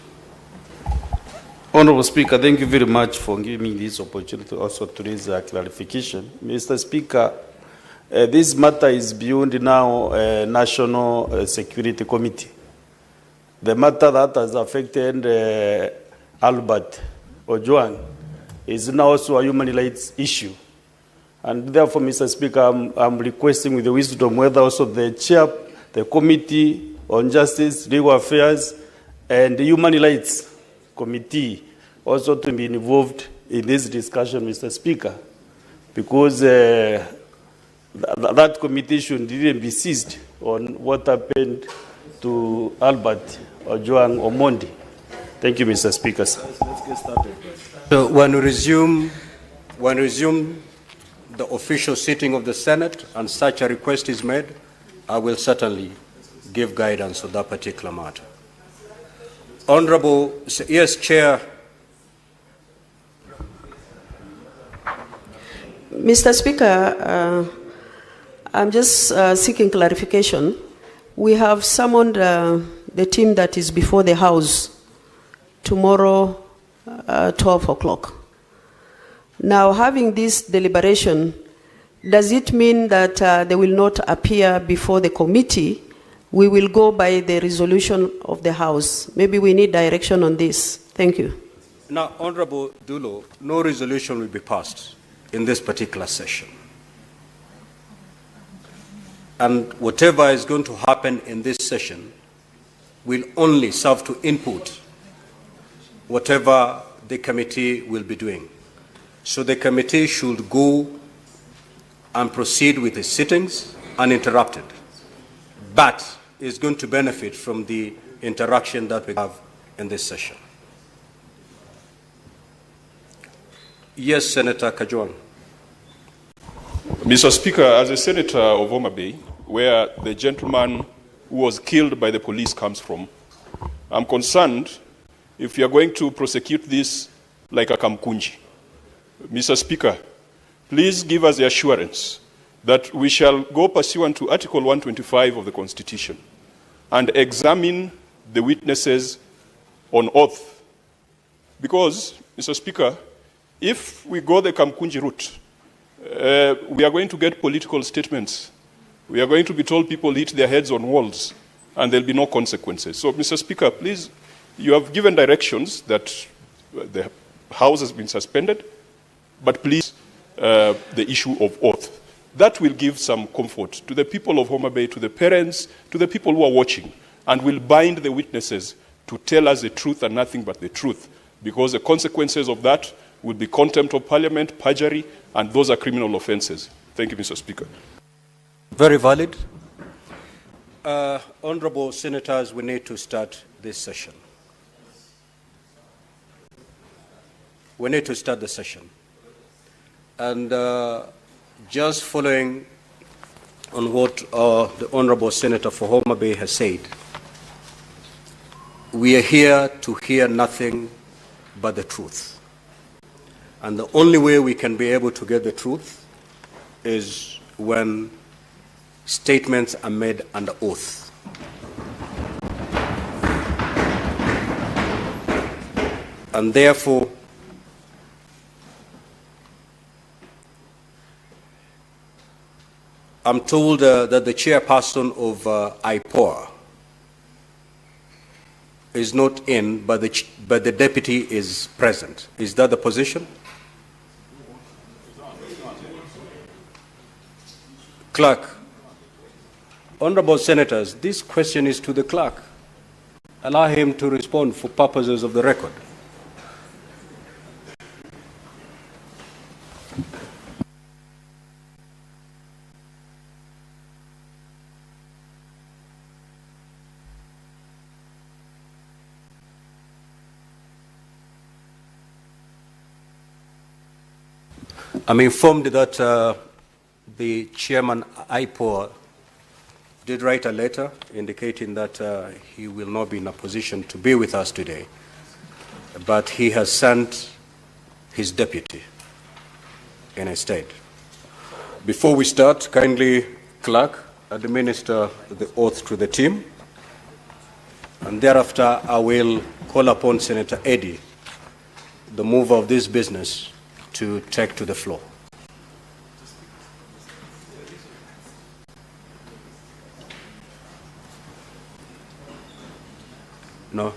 Honorable Speaker, thank you very much for giving me this opportunity also to raise a clarification. Mr. Speaker, this matter is beyond now National Security Committee. The matter that has affected ALBERT OJWANG is now also a human rights issue. And therefore, Mr. Speaker, I'm requesting with the wisdom whether also the chair, the Committee on Justice, Legal Affairs, and the Human Rights Committee also to be involved in this discussion, Mr. Speaker, because that committee should even be seized on what happened to ALBERT OJWANG on Monday. Thank you, Mr. Speaker. Let's get started. So when we resume the official sitting of the Senate and such a request is made, I will certainly give guidance on that particular matter. Honorable, yes, Chair. Mr. Speaker, I'm just seeking clarification. We have summoned the team that is before the House tomorrow 12 o'clock. Now, having this deliberation, does it mean that they will not appear before the committee? We will go by the resolution of the House. Maybe we need direction on this. Thank you. Now, Honorable Dulo, no resolution will be passed in this particular session. And whatever is going to happen in this session will only serve to input whatever the committee will be doing. So the committee should go and proceed with its sittings uninterrupted, but is going to benefit from the interaction that we have in this session. Yes, Senator Kajwang. Mr. Speaker, as a senator of Homa Bay, where the gentleman who was killed by the police comes from, I'm concerned if you are going to prosecute this like a Kamkunji. Mr. Speaker, please give us the assurance that we shall go pursuant to Article 125 of the Constitution and examine the witnesses on oath. Because, Mr. Speaker, if we go the Kamkunji route, we are going to get political statements. We are going to be told people hit their heads on walls, and there'll be no consequences. So, Mr. Speaker, please, you have given directions that the House has been suspended, but please, the issue of oath. That will give some comfort to the people of Homa Bay, to the parents, to the people who are watching, and will bind the witnesses to tell us the truth and nothing but the truth, because the consequences of that will be contempt of parliament, perjury, and those are criminal offenses. Thank you, Mr. Speaker. Very valid. Honorable Senators, we need to start this session. We need to start the session. And just following on what the Honorable Senator for Homa Bay has said, we are here to hear nothing but the truth. And the only way we can be able to get the truth is when statements are made under oath. And therefore, I'm told that the chairperson of IPOA is not in, but the deputy is present. Is that the position? Clerk, honorable senators, this question is to the clerk. Allow him to respond for purposes of the record. I'm informed that the chairman IPOA did write a letter indicating that he will not be in a position to be with us today, but he has sent his deputy in his stead. Before we start, kindly, clerk, administer the oath to the team, and thereafter I will call upon Senator Eddy, the mover of this business, to take to the floor. No.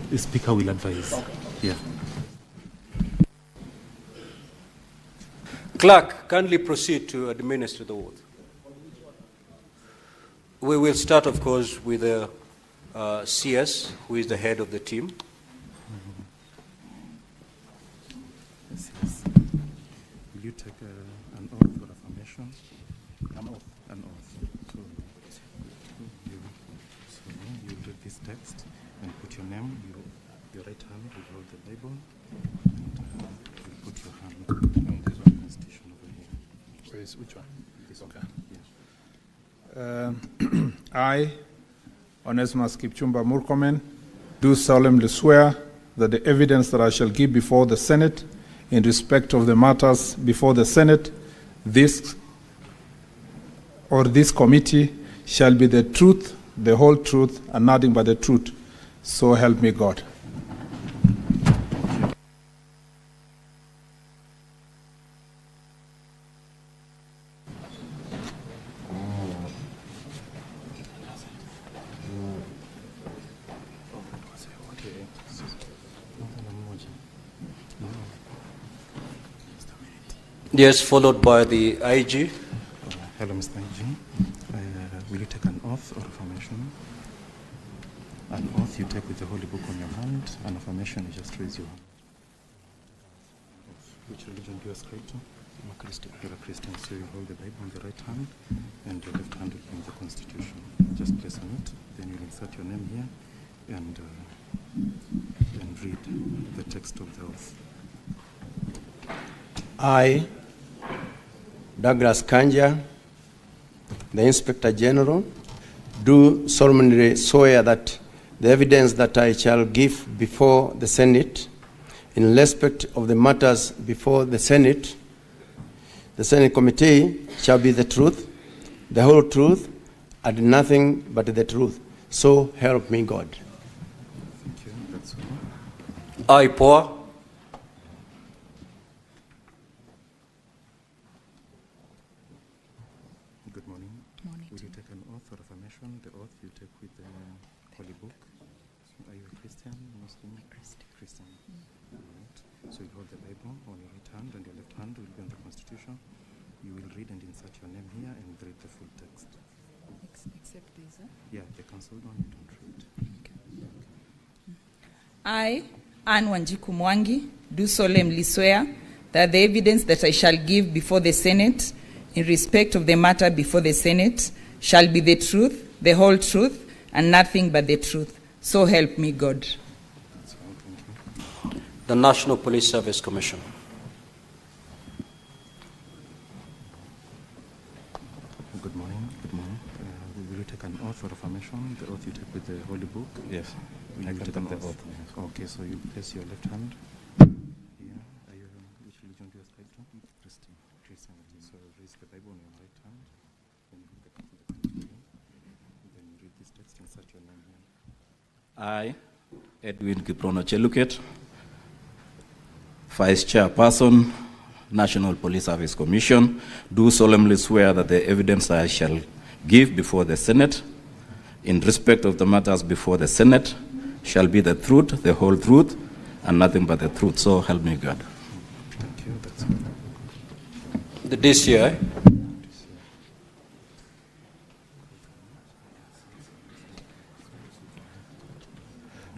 The speaker will advise. Okay. Yeah. Clerk, kindly proceed to administer the oath. We will start, of course, with the CS, who is the head of the team. Yes. Will you take an oath for affirmation? An oath. So you read this text and put your name, your right hand will hold the Bible, and you put your hand on this one. Which one? This okay. I, Onesimus Kipchumba Murkomen, do solemnly swear that the evidence that I shall give before the Senate in respect of the matters before the Senate, this committee shall be the truth, the whole truth, and nothing but the truth. So help me God. Yes, followed by the IG. Hello, Mr. IG. Will you take an oath or affirmation? An oath you take with the Holy Book on your hand. An affirmation you just raise your hand. Which religion do you ascribe to? I'm a Christian. You're a Christian, so you hold the Bible on the right hand and your left hand will be in the Constitution. Just place on it, then you'll insert your name here and read the text of the oath. I, Douglas Kanja, the Inspector General, do solemnly swear that the evidence that I shall give before the Senate in respect of the matters before the Senate Committee shall be the truth, the whole truth, and nothing but the truth. So help me God. Thank you. That's all. I, Poa. Good morning. Will you take an oath or affirmation? The oath you take with the Holy Book. Are you a Christian, Muslim? Christian. Right. So you hold the Bible on your right hand and your left hand will be on the Constitution. You will read and insert your name here and read the full text. Except this, Yeah, the council one you don't read. Okay. I, Anne Wanjiku Mwangi, do solemnly swear that the evidence that I shall give before the Senate in respect of the matter before the Senate shall be the truth, the whole truth, and nothing but the truth. So help me God. That's all. Thank you. The National Police Service Commission. Good morning. Good morning. Will you take an oath or affirmation? The oath you take with the Holy Book? Yes. Will I you can take take an the oath? oath. Okay, so you place your left hand here. Are you, which religion do you ascribe to? Christian. Christianity. So raise the Bible on your right hand. Then you hold the Bible. Then you read this text, insert your name here. I, Edwin Kiprono Cheluket, Vice Chairperson, National Police Service Commission, do solemnly swear that the evidence I shall give before the Senate in respect of the matters before the Senate shall be the truth, the whole truth, and nothing but the truth. So help me God. Thank you. That's all. The DCI.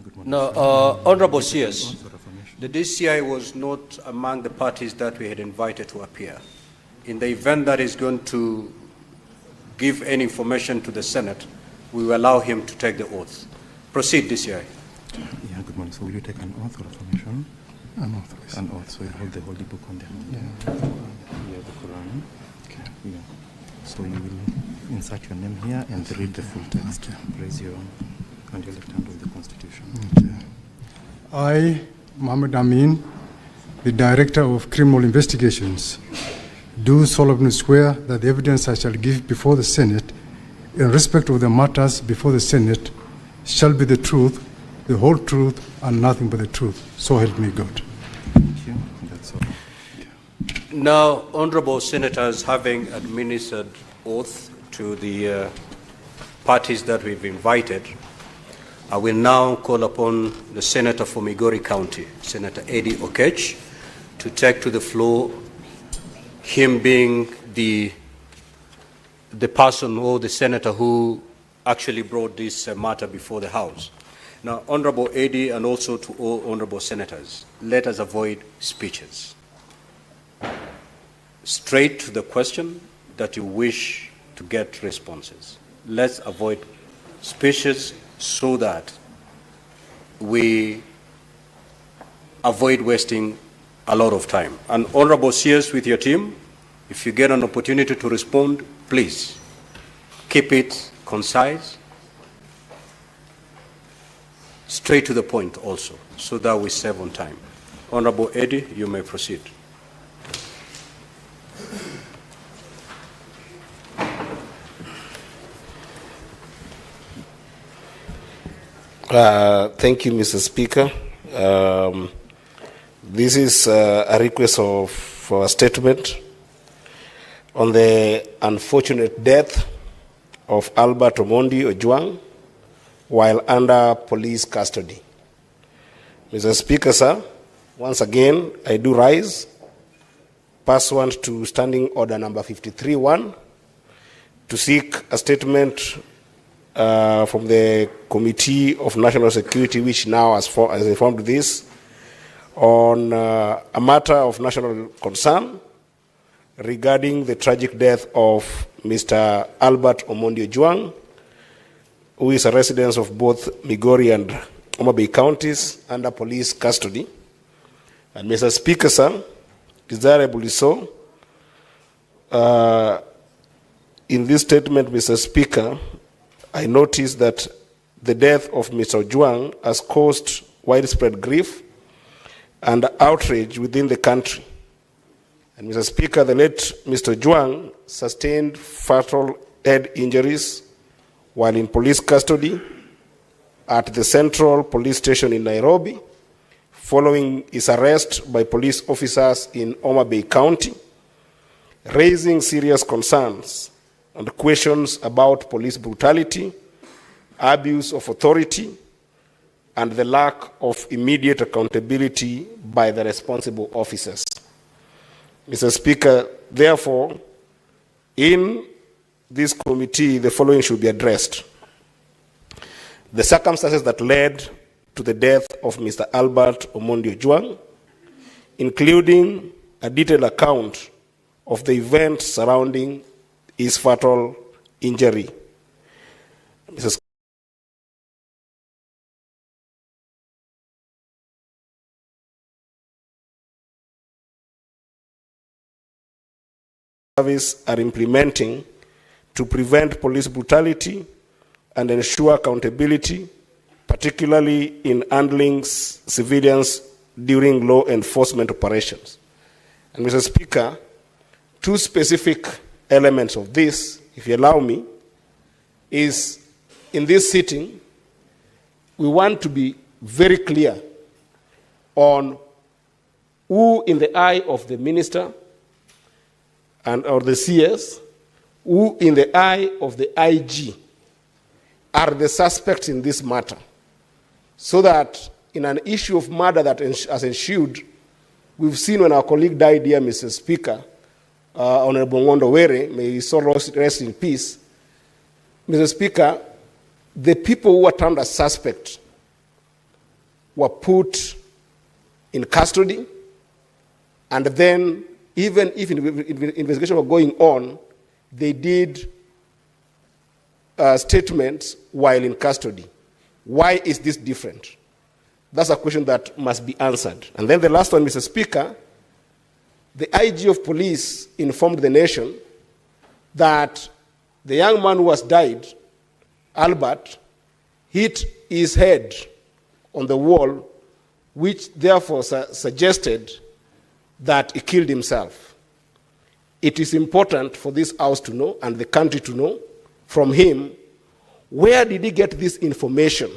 Good morning. No, Honorable CS, the DCI was not among the parties that we had invited to appear. In the event that he's going to give any information to the Senate, we will allow him to take the oath. Proceed, DCI. Yeah, good morning. So will you take an oath or affirmation? An oath, please. An oath. So you hold the Holy Book on the hand. Yeah. Yeah, the Quran. Okay. Yeah. So you will insert your name here and read the full text. Raise your and your left hand with the Constitution. Okay. I, Mohammed Amin, the Director of Criminal Investigations, do solemnly swear that the evidence I shall give before the Senate in respect of the matters before the Senate shall be the truth, the whole truth, and nothing but the truth. So help me God. Thank you. That's all. Now, honorable senators, having administered oath to the parties that we've invited, I will now call upon the Senator for Migori County, Senator Eddie Okech, to take to the floor, him being the person or the senator who actually brought this matter before the House. Now, Honorable Eddie, and also to all honorable senators, let us avoid speeches. Straight to the question that you wish to get responses. Let's avoid speeches so that we avoid wasting a lot of time. And Honorable CS with your team, If you get an opportunity to respond, please keep it concise, straight to the point also, so that we save on time. Honorable Eddie, you may proceed. Thank you, Mr. Speaker. This is a request for a statement on the unfortunate death of Albert Ojwang while under police custody. Mr. Speaker, sir, once again, I do rise pursuant to Standing Order number 53-1 to seek a statement from the Committee of National Security, which now has informed this, on a matter of national concern regarding the tragic death of Mr. Albert Ojwang, who is a resident of both Migori and Homa Bay counties under police custody. And Mr. Speaker, sir, desirably so, in this statement, Mr. Speaker, I noticed that the death of Mr. Ojwang has caused widespread grief and outrage within the country. And Mr. Speaker, the late Mr. Ojwang sustained fatal head injuries while in police custody at the Central Police Station in Nairobi, following his arrest by police officers in Homa Bay County, raising serious concerns and questions about police brutality, abuse of authority, and the lack of immediate accountability by the responsible officers. Mr. Speaker, therefore, in this committee, the following should be addressed. The circumstances that led to the death of Mr. Albert Ojwang, including a detailed account of the events surrounding his fatal injury. Mr. Service are implementing to prevent police brutality and ensure accountability, particularly in handling civilians during law enforcement operations. And Mr. Speaker, two specific elements of this, if you allow me, is in this sitting, we want to be very clear on who in the eye of the minister and or the CS, who in the eye of the IG are the suspects in this matter, so that in an issue of murder that has ensued, we've seen when our colleague died here, Mr. Speaker, Honorable Ngondo Were, may his soul rest in peace. Mr. Speaker, the people who were termed as suspects were put in custody, and then even if investigation was going on, they did statements while in custody. Why is this different? That's a question that must be answered. And then the last one, Mr. Speaker, the IG of police informed the nation that the young man who has died, Albert, hit his head on the wall, which therefore suggested that he killed himself. It is important for this House to know and the country to know from him, where did he get this information?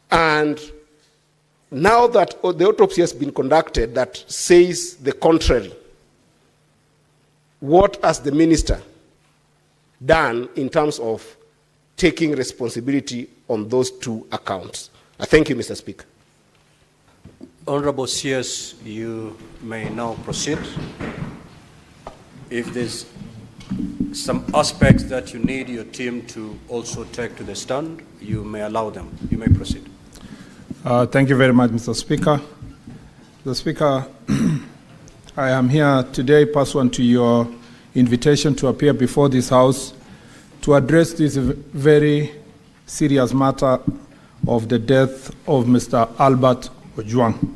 And now that the autopsy has been conducted that says the contrary, what has the minister done in terms of taking responsibility on those two accounts? I thank you, Mr. Speaker. Honorable CS, you may now proceed. If there's some aspects that you need your team to also take to the stand, you may allow them. You may proceed. Thank you very much, Mr. Speaker. Mr. Speaker, I am here today pursuant to your invitation to appear before this House to address this very serious matter of the death of Mr. Albert Ojwang.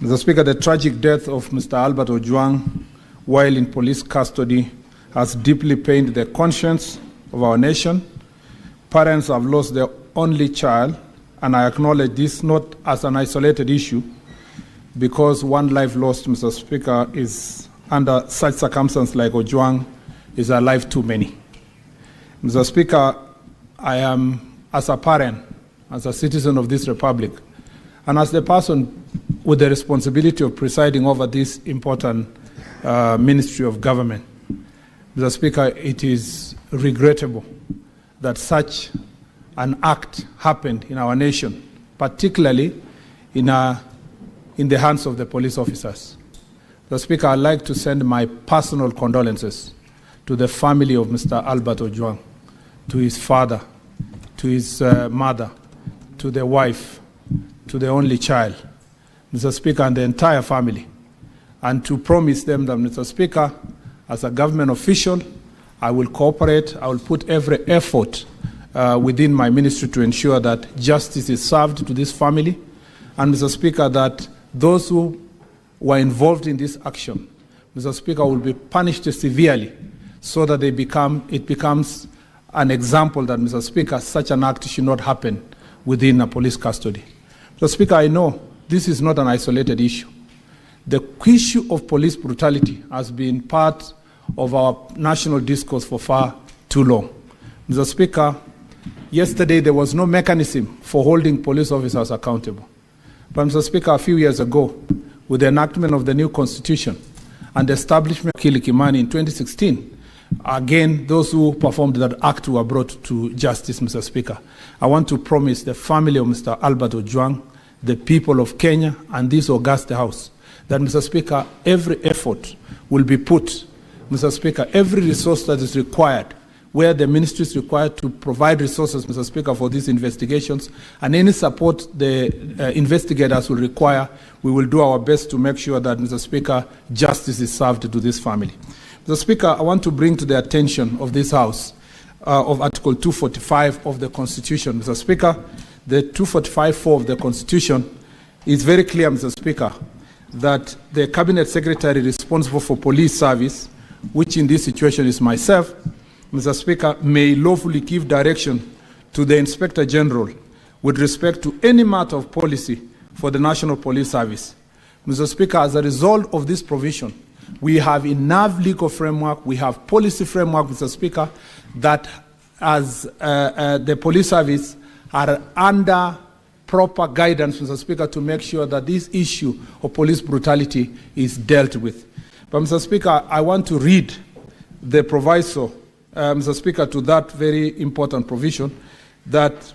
Mr. Speaker, the tragic death of Mr. Albert Ojwang while in police custody has deeply pained the conscience of our nation. Parents have lost their only child, and I acknowledge this not as an isolated issue, because one life lost, Mr. Speaker, is under such circumstances like Ojwang is a life too many. Mr. Speaker, I am, as a parent, as a citizen of this republic, and as the person with the responsibility of presiding over this important ministry of government, Mr. Speaker, it is regrettable that such an act happened in our nation, particularly in the hands of the police officers. Mr. Speaker, I'd like to send my personal condolences to the family of Mr. ALBERT Ojwang, to his father, to his mother, to the wife, to the only child, Mr. Speaker, and the entire family, and to promise them that, Mr. Speaker, as a government official, I will cooperate, I will put every effort within my ministry to ensure that justice is served to this family, and, Mr. Speaker, that those who were involved in this action, Mr. Speaker, will be punished severely so that it becomes an example that, Mr. Speaker, such an act should not happen within a police custody. Mr. Speaker, I know this is not an isolated issue. The issue of police brutality has been part of our national discourse for far too long. Mr. Speaker, yesterday there was no mechanism for holding police officers accountable. But, Mr. Speaker, a few years ago, with the enactment of the new constitution and the establishment of Kilikimani in 2016, again, those who performed that act were brought to justice, Mr. Speaker. I want to promise the family of Mr. ALBERT Ojwang, the people of Kenya, and this august House, that, Mr. Speaker, every effort will be put, Mr. Speaker, every resource that is required, where the ministry is required to provide resources, Mr. Speaker, for these investigations, and any support the investigators will require, we will do our best to make sure that, Mr. Speaker, justice is served to this family. Mr. Speaker, I want to bring to the attention of this House of Article 245 of the Constitution. Mr. Speaker, the 245(4) of the Constitution is very clear, Mr. Speaker, that the Cabinet Secretary responsible for police service, which in this situation is myself, Mr. Speaker, may lawfully give direction to the Inspector General with respect to any matter of policy for the National Police Service. Mr. Speaker, as a result of this provision, we have enough legal framework, we have policy framework, Mr. Speaker, that as the police service are under proper guidance, Mr. Speaker, to make sure that this issue of police brutality is dealt with. But, Mr. Speaker, I want to read the proviso, Mr. Speaker, to that very important provision, that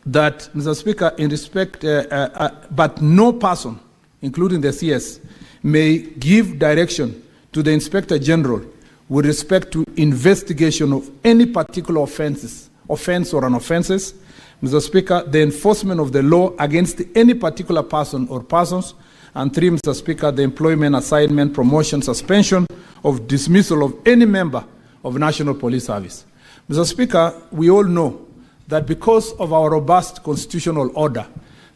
Mr. Speaker, in respect, but no person, including the CS, may give direction to the Inspector General with respect to investigation of any particular offense or an offences. Mr. Speaker, the enforcement of the law against any particular person or persons. And 3, Mr. Speaker, the employment, assignment, promotion, suspension, of dismissal of any member of National Police Service. Mr. Speaker, we all know that because of our robust constitutional order,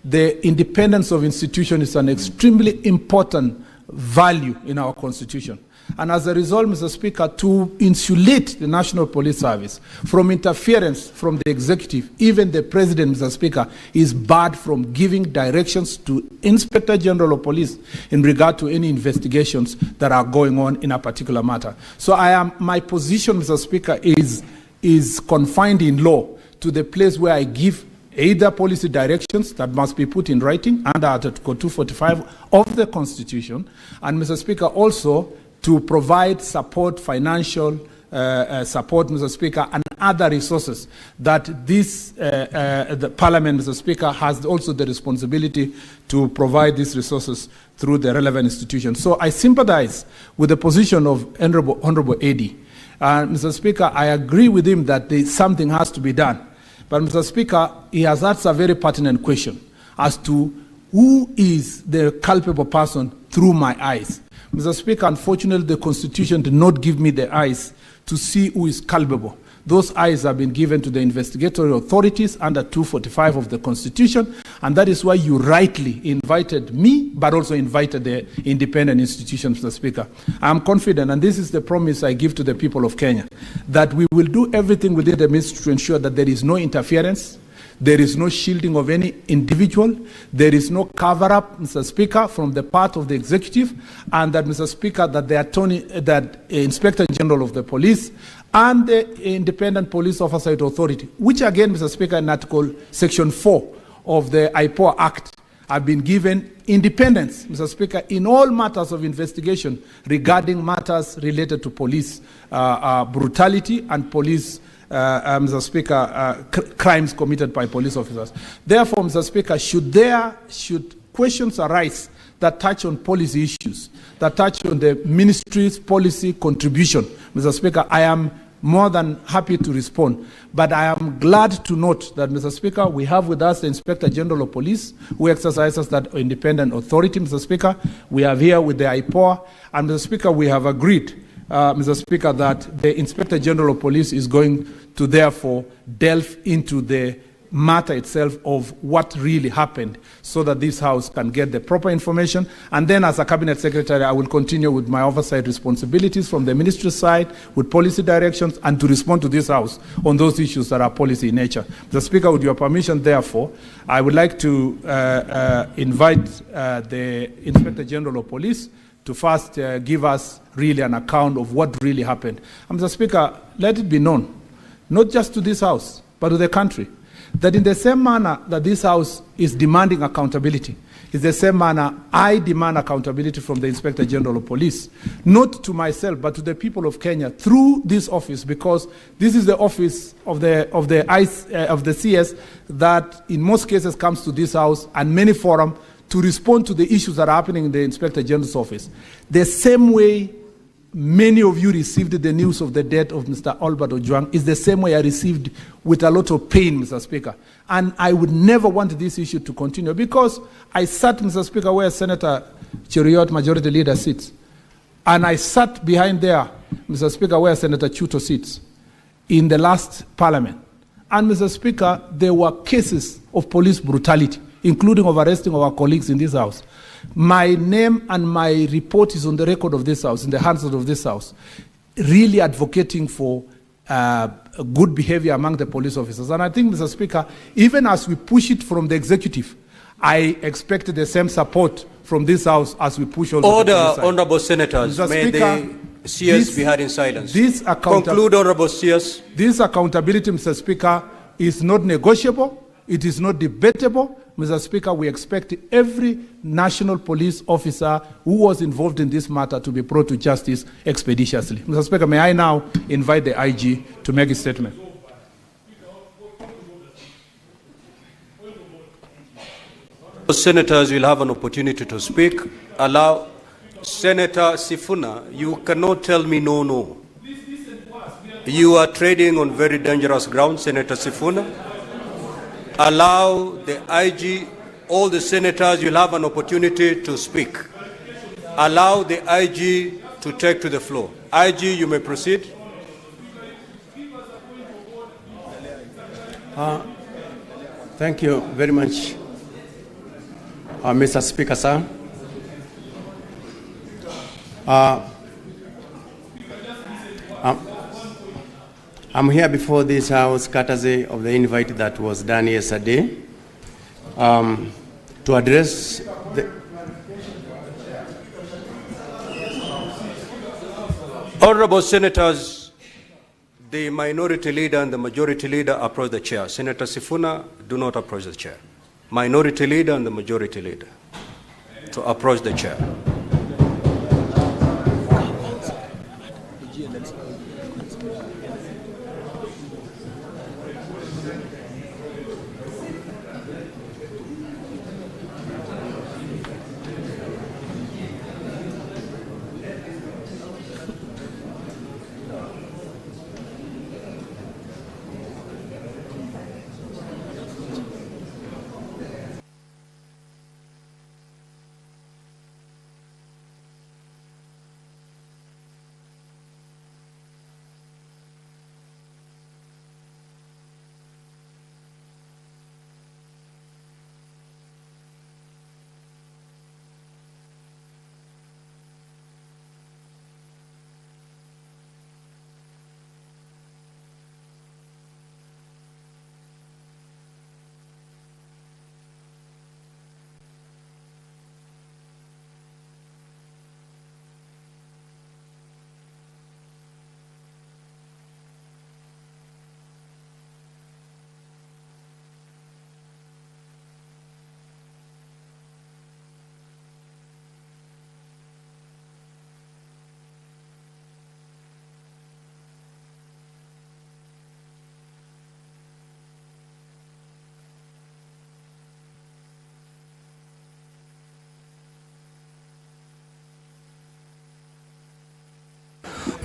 the independence of institutions is an extremely important value in our Constitution. And as a result, Mr. Speaker, to insulate the National Police Service from interference from the executive, even the President, Mr. Speaker, is barred from giving directions to Inspector General of Police in regard to any investigations that are going on in a particular matter. So my position, Mr. Speaker, is confined in law to the place where I give either policy directions that must be put in writing under Article 245 of the Constitution, and, Mr. Speaker, also to provide support, financial support, Mr. Speaker, and other resources that the Parliament, Mr. Speaker, has also the responsibility to provide these resources through the relevant institutions. So I sympathize with the position of Honorable Eddie. Mr. Speaker, I agree with him that something has to be done. But, Mr. Speaker, he has asked a very pertinent question as to who is the culpable person through my eyes. Mr. Speaker, unfortunately, the Constitution did not give me the eyes to see who is culpable. Those eyes have been given to the investigatory authorities under 245 of the Constitution, And that is why you rightly invited me, but also invited the independent institutions, Mr. Speaker. I'm confident, and this is the promise I give to the people of Kenya, that we will do everything within the means to ensure that there is no interference, there is no shielding of any individual, there is no cover-up, Mr. Speaker, from the part of the executive, and that, Mr. Speaker, that the attorney, that Inspector General of the Police and the Independent Police Oversight Authority, which again, Mr. Speaker, in Article Section 4 of the IPOA Act, have been given independence, Mr. Speaker, in all matters of investigation regarding matters related to police brutality and police Mr. Speaker, crimes committed by police officers. Therefore, Mr. Speaker, should questions arise that touch on policy issues, that touch on the ministry's policy contribution, Mr. Speaker, I am more than happy to respond. But I am glad to note that, Mr. Speaker, we have with us the Inspector General of Police, who exercises that independent authority, Mr. Speaker. We have here with the IPOA, and Mr. Speaker, we have agreed, Mr. Speaker, that the Inspector General of Police is going to therefore delve into the matter itself of what really happened so that this House can get the proper information. And then as a Cabinet Secretary, I will continue with my oversight responsibilities from the ministry side with policy directions and to respond to this House on those issues that are policy in nature. Mr. Speaker, with your permission, therefore, I would like to invite the Inspector General of Police to first give us really an account of what really happened. And Mr. Speaker, let it be known, not just to this House, but to the country, that in the same manner that this House is demanding accountability, is the same manner I demand accountability from the Inspector General of Police, not to myself, but to the people of Kenya through this office, because this is the office of the CS that in most cases comes to this House and many forums to respond to the issues that are happening in the Inspector General's office. The same way many of you received the news of the death of Mr. ALBERT Ojwang is the same way I received with a lot of pain, Mr. Speaker. And I would never want this issue to continue because I sat, Mr. Speaker, where Senator Cheruiyot, Majority Leader, sits. And I sat behind there, Mr. Speaker, where Senator Chuto sits in the last Parliament. And, Mr. Speaker, there were cases of police brutality, including of arresting our colleagues in this House. My name and my report is on the record of this House, in the hands of this House, really advocating for good behavior among the police officers. And I think, Mr. Speaker, even as we push it from the executive, I expect the same support from this House as we push all Order, the police side. honorable senators. Mr. May Speaker, the CS be heard in silence. Conclude, honorable CS. This accountability, Mr. Speaker, is not negotiable. It is not debatable. Mr. Speaker, we expect every national police officer who was involved in this matter to be brought to justice expeditiously. Mr. Speaker, may I now invite the IG to make a statement. Senators will have an opportunity to speak. Allow Senator Sifuna, you cannot tell me no. You are trading on very dangerous ground, Senator Sifuna. Allow the IG, all the senators, you'll have an opportunity to speak. Allow the IG to take to the floor. IG, you may proceed. Thank you very much, Mr. Speaker, sir. I'm here before this House courtesy of the invite that was done yesterday to address the... Honorable senators, the minority leader and the majority leader approach the chair. Senator Sifuna, do not approach the chair. Minority leader and the majority leader to approach the chair.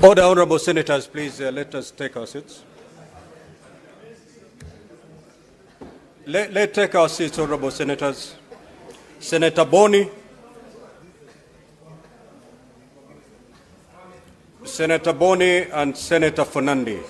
Order, honorable senators, please let us take our seats. Let's take our seats, honorable senators. Senator Boni, Senator Boni and Senator Fernandi.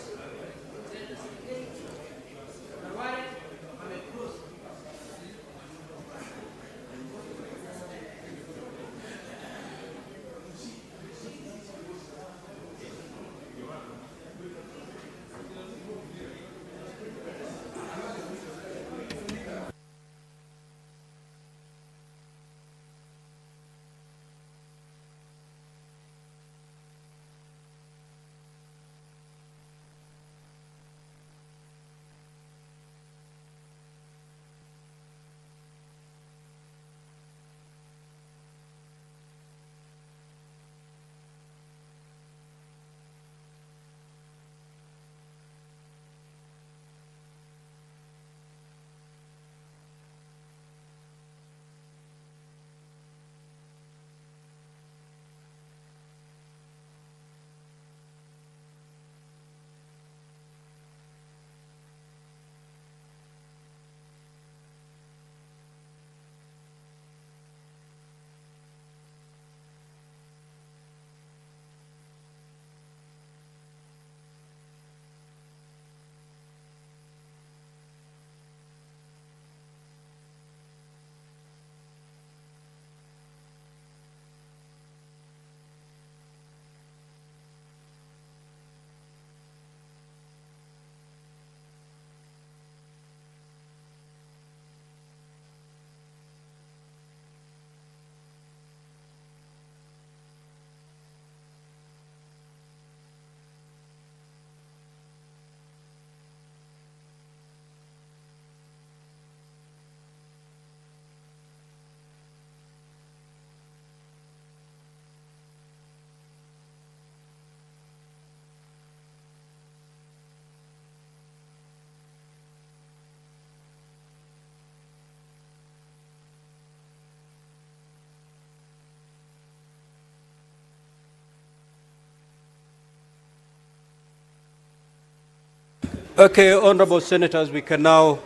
Okay, honorable senators, we can now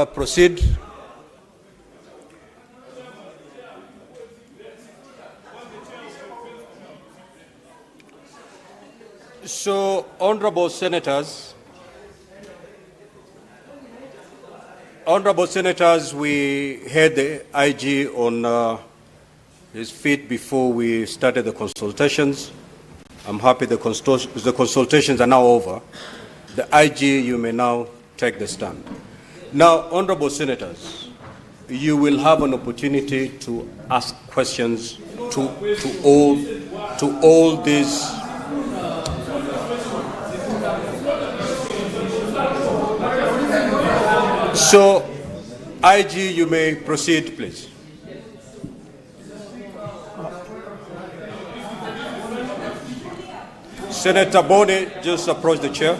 proceed. So, honorable senators, we had the IG on his feet before we started the consultations. I'm happy the consultations are now over. The IG, you may now take the stand. Now, honorable senators, you will have an opportunity to ask questions to all these. So, IG, you may proceed, please. Senator Boni, just approach the chair.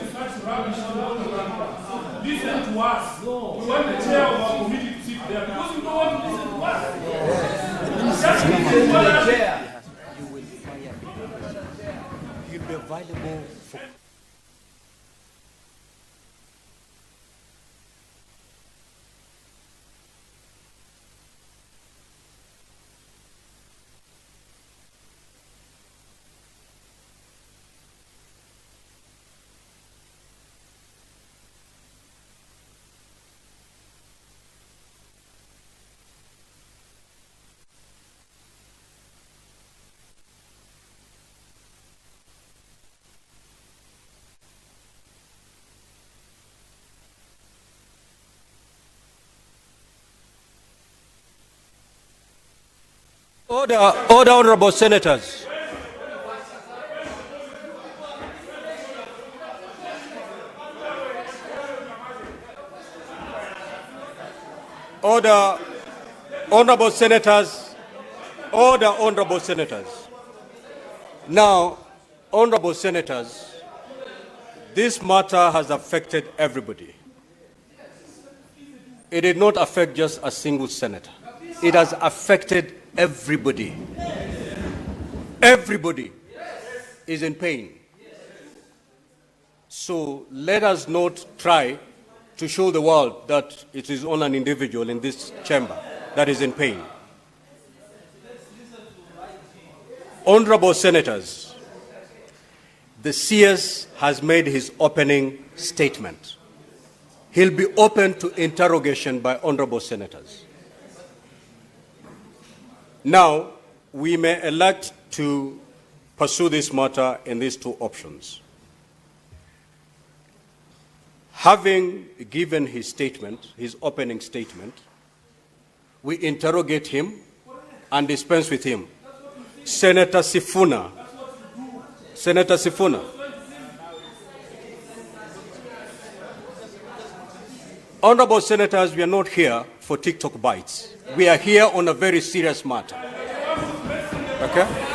Listen to us. You want the chair of our committee to sit there because you don't want to listen to us. Just listen to us. You'll be available for. Order, honorable senators. Order, honorable senators. Order, honorable senators. Now, honorable senators, this matter has affected everybody. It did not affect just a single senator. It has affected everybody. Everybody. is in pain. So let us not try to show the world that it is only an individual in this chamber that is in pain. Honorable Senators, the CS has made his opening statement. He'll be open to interrogation by honorable senators. Now, we may elect to pursue this matter in these two options. Having given his statement, his opening statement, we interrogate him and dispense with him. Senator Sifuna. Senator Sifuna. Honorable Senators, we are not here for TikTok bites. We are here on a very serious matter. Okay?